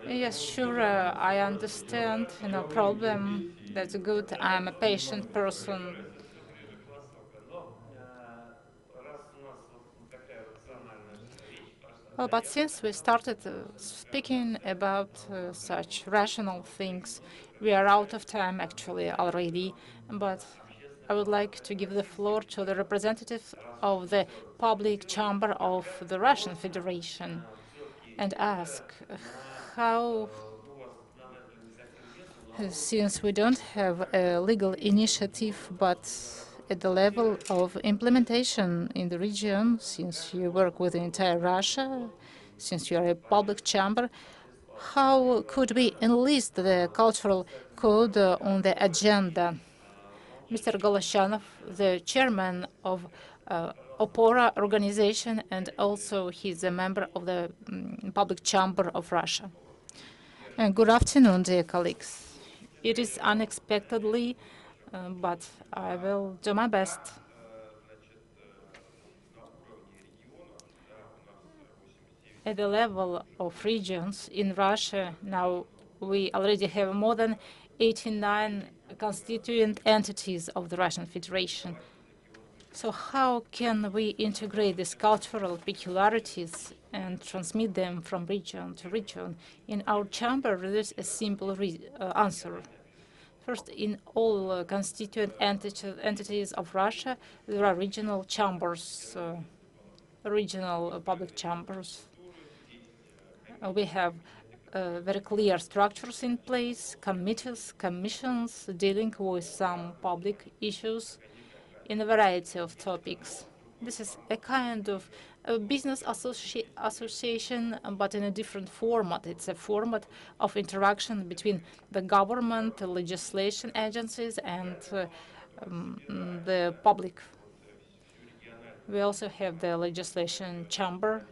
Yes, sure, I understand, no problem. That's good. I'm a patient person. Well, but since we started speaking about such rational things, we are out of time actually already. But I would like to give the floor to the representative of the public chamber of the Russian Federation and ask how, since we don't have a legal initiative, but at the level of implementation in the region, since you work with the entire Russia, since you are a public chamber, how could we enlist the cultural code on the agenda? Mr. Goloshanov, the chairman of Opora organization, and also he's a member of the Public Chamber of Russia. Good afternoon, dear colleagues. It is unexpectedly, but I will do my best. At the level of regions in Russia, now we already have more than 89 constituent entities of the Russian Federation. So how can we integrate these cultural peculiarities and transmit them from region to region? In our chamber, there's a simple answer. First, in all constituent entities of Russia, there are regional chambers, regional public chambers. We have very clear structures in place, committees, commissions dealing with some public issues in a variety of topics. This is a kind of a business association, but in a different format. It's a format of interaction between the government, the legislation agencies, and the public. We also have the legislation chamber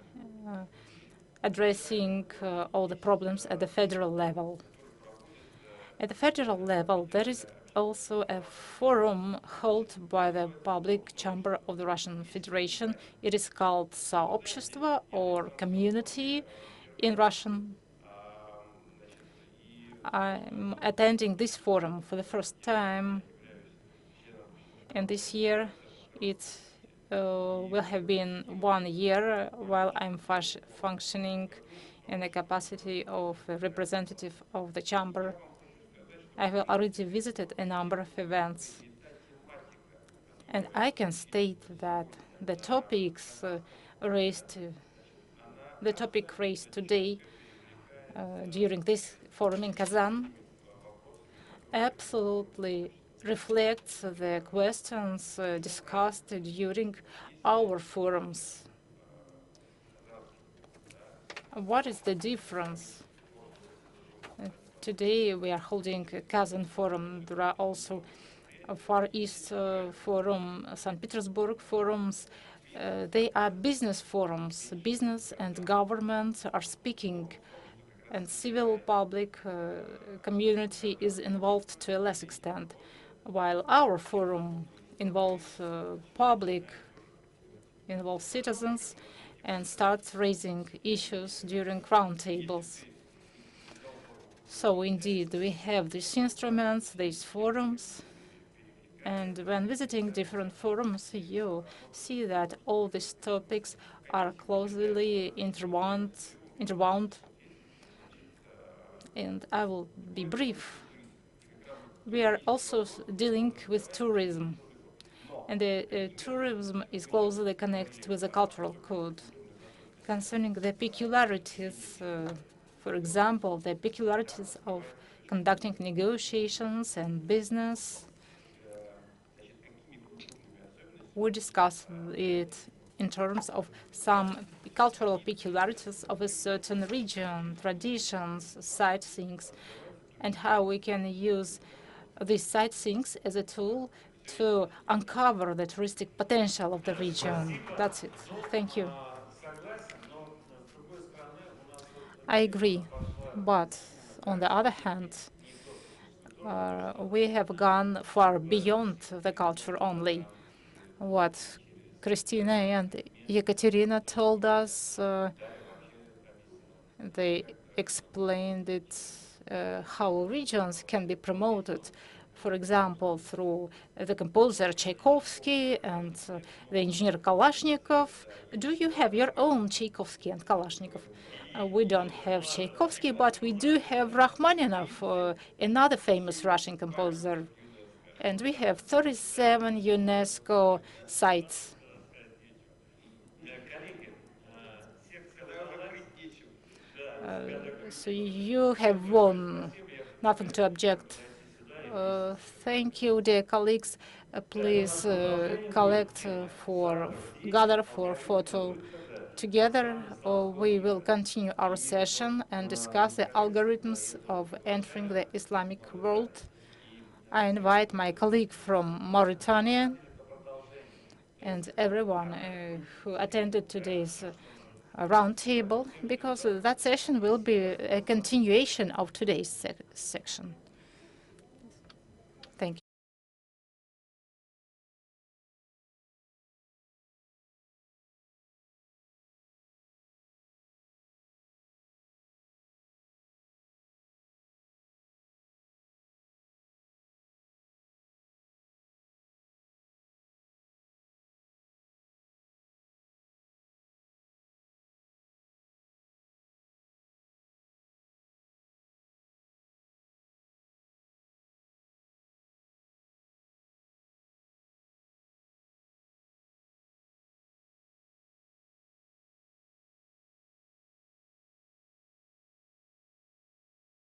addressing all the problems at the federal level. At the federal level, there is also a forum held by the Public Chamber of the Russian Federation. It is called Сообщество, or community in Russian. I'm attending this forum for the first time, and this year it will have been 1 year while I'm functioning in the capacity of a representative of the chamber. I have already visited a number of events, and I can state that the topic raised today during this forum in Kazan absolutely reflects the questions discussed during our forums. What is the difference? Today we are holding a Kazan forum. There are also a Far East forum, St. Petersburg forums. They are business forums. Business and government are speaking, and civil public community is involved to a less extent, while our forum involves public, involves citizens, and starts raising issues during roundtables. So indeed, we have these instruments, these forums, and when visiting different forums, you see that all these topics are closely interwound, and I will be brief. We are also dealing with tourism, and tourism is closely connected with the cultural code. Concerning the peculiarities, for example, the peculiarities of conducting negotiations and business, we discuss it in terms of some cultural peculiarities of a certain region, traditions, sightseeings, and how we can use these sightseeings as a tool to uncover the touristic potential of the region. That's it. Thank you. I agree, but on the other hand, we have gone far beyond the culture only. What Christina and Yekaterina told us, they explained it, how regions can be promoted, for example, through the composer Tchaikovsky and the engineer Kalashnikov. Do you have your own Tchaikovsky and Kalashnikov? We don't have Tchaikovsky, but we do have Rachmaninoff, another famous Russian composer. And we have 37 UNESCO sites. So you have won. Nothing to object. Thank you, dear colleagues. Please gather for photo together, or we will continue our session and discuss the algorithms of entering the Islamic world. I invite my colleague from Mauritania and everyone who attended today's roundtable, because that session will be a continuation of today's section.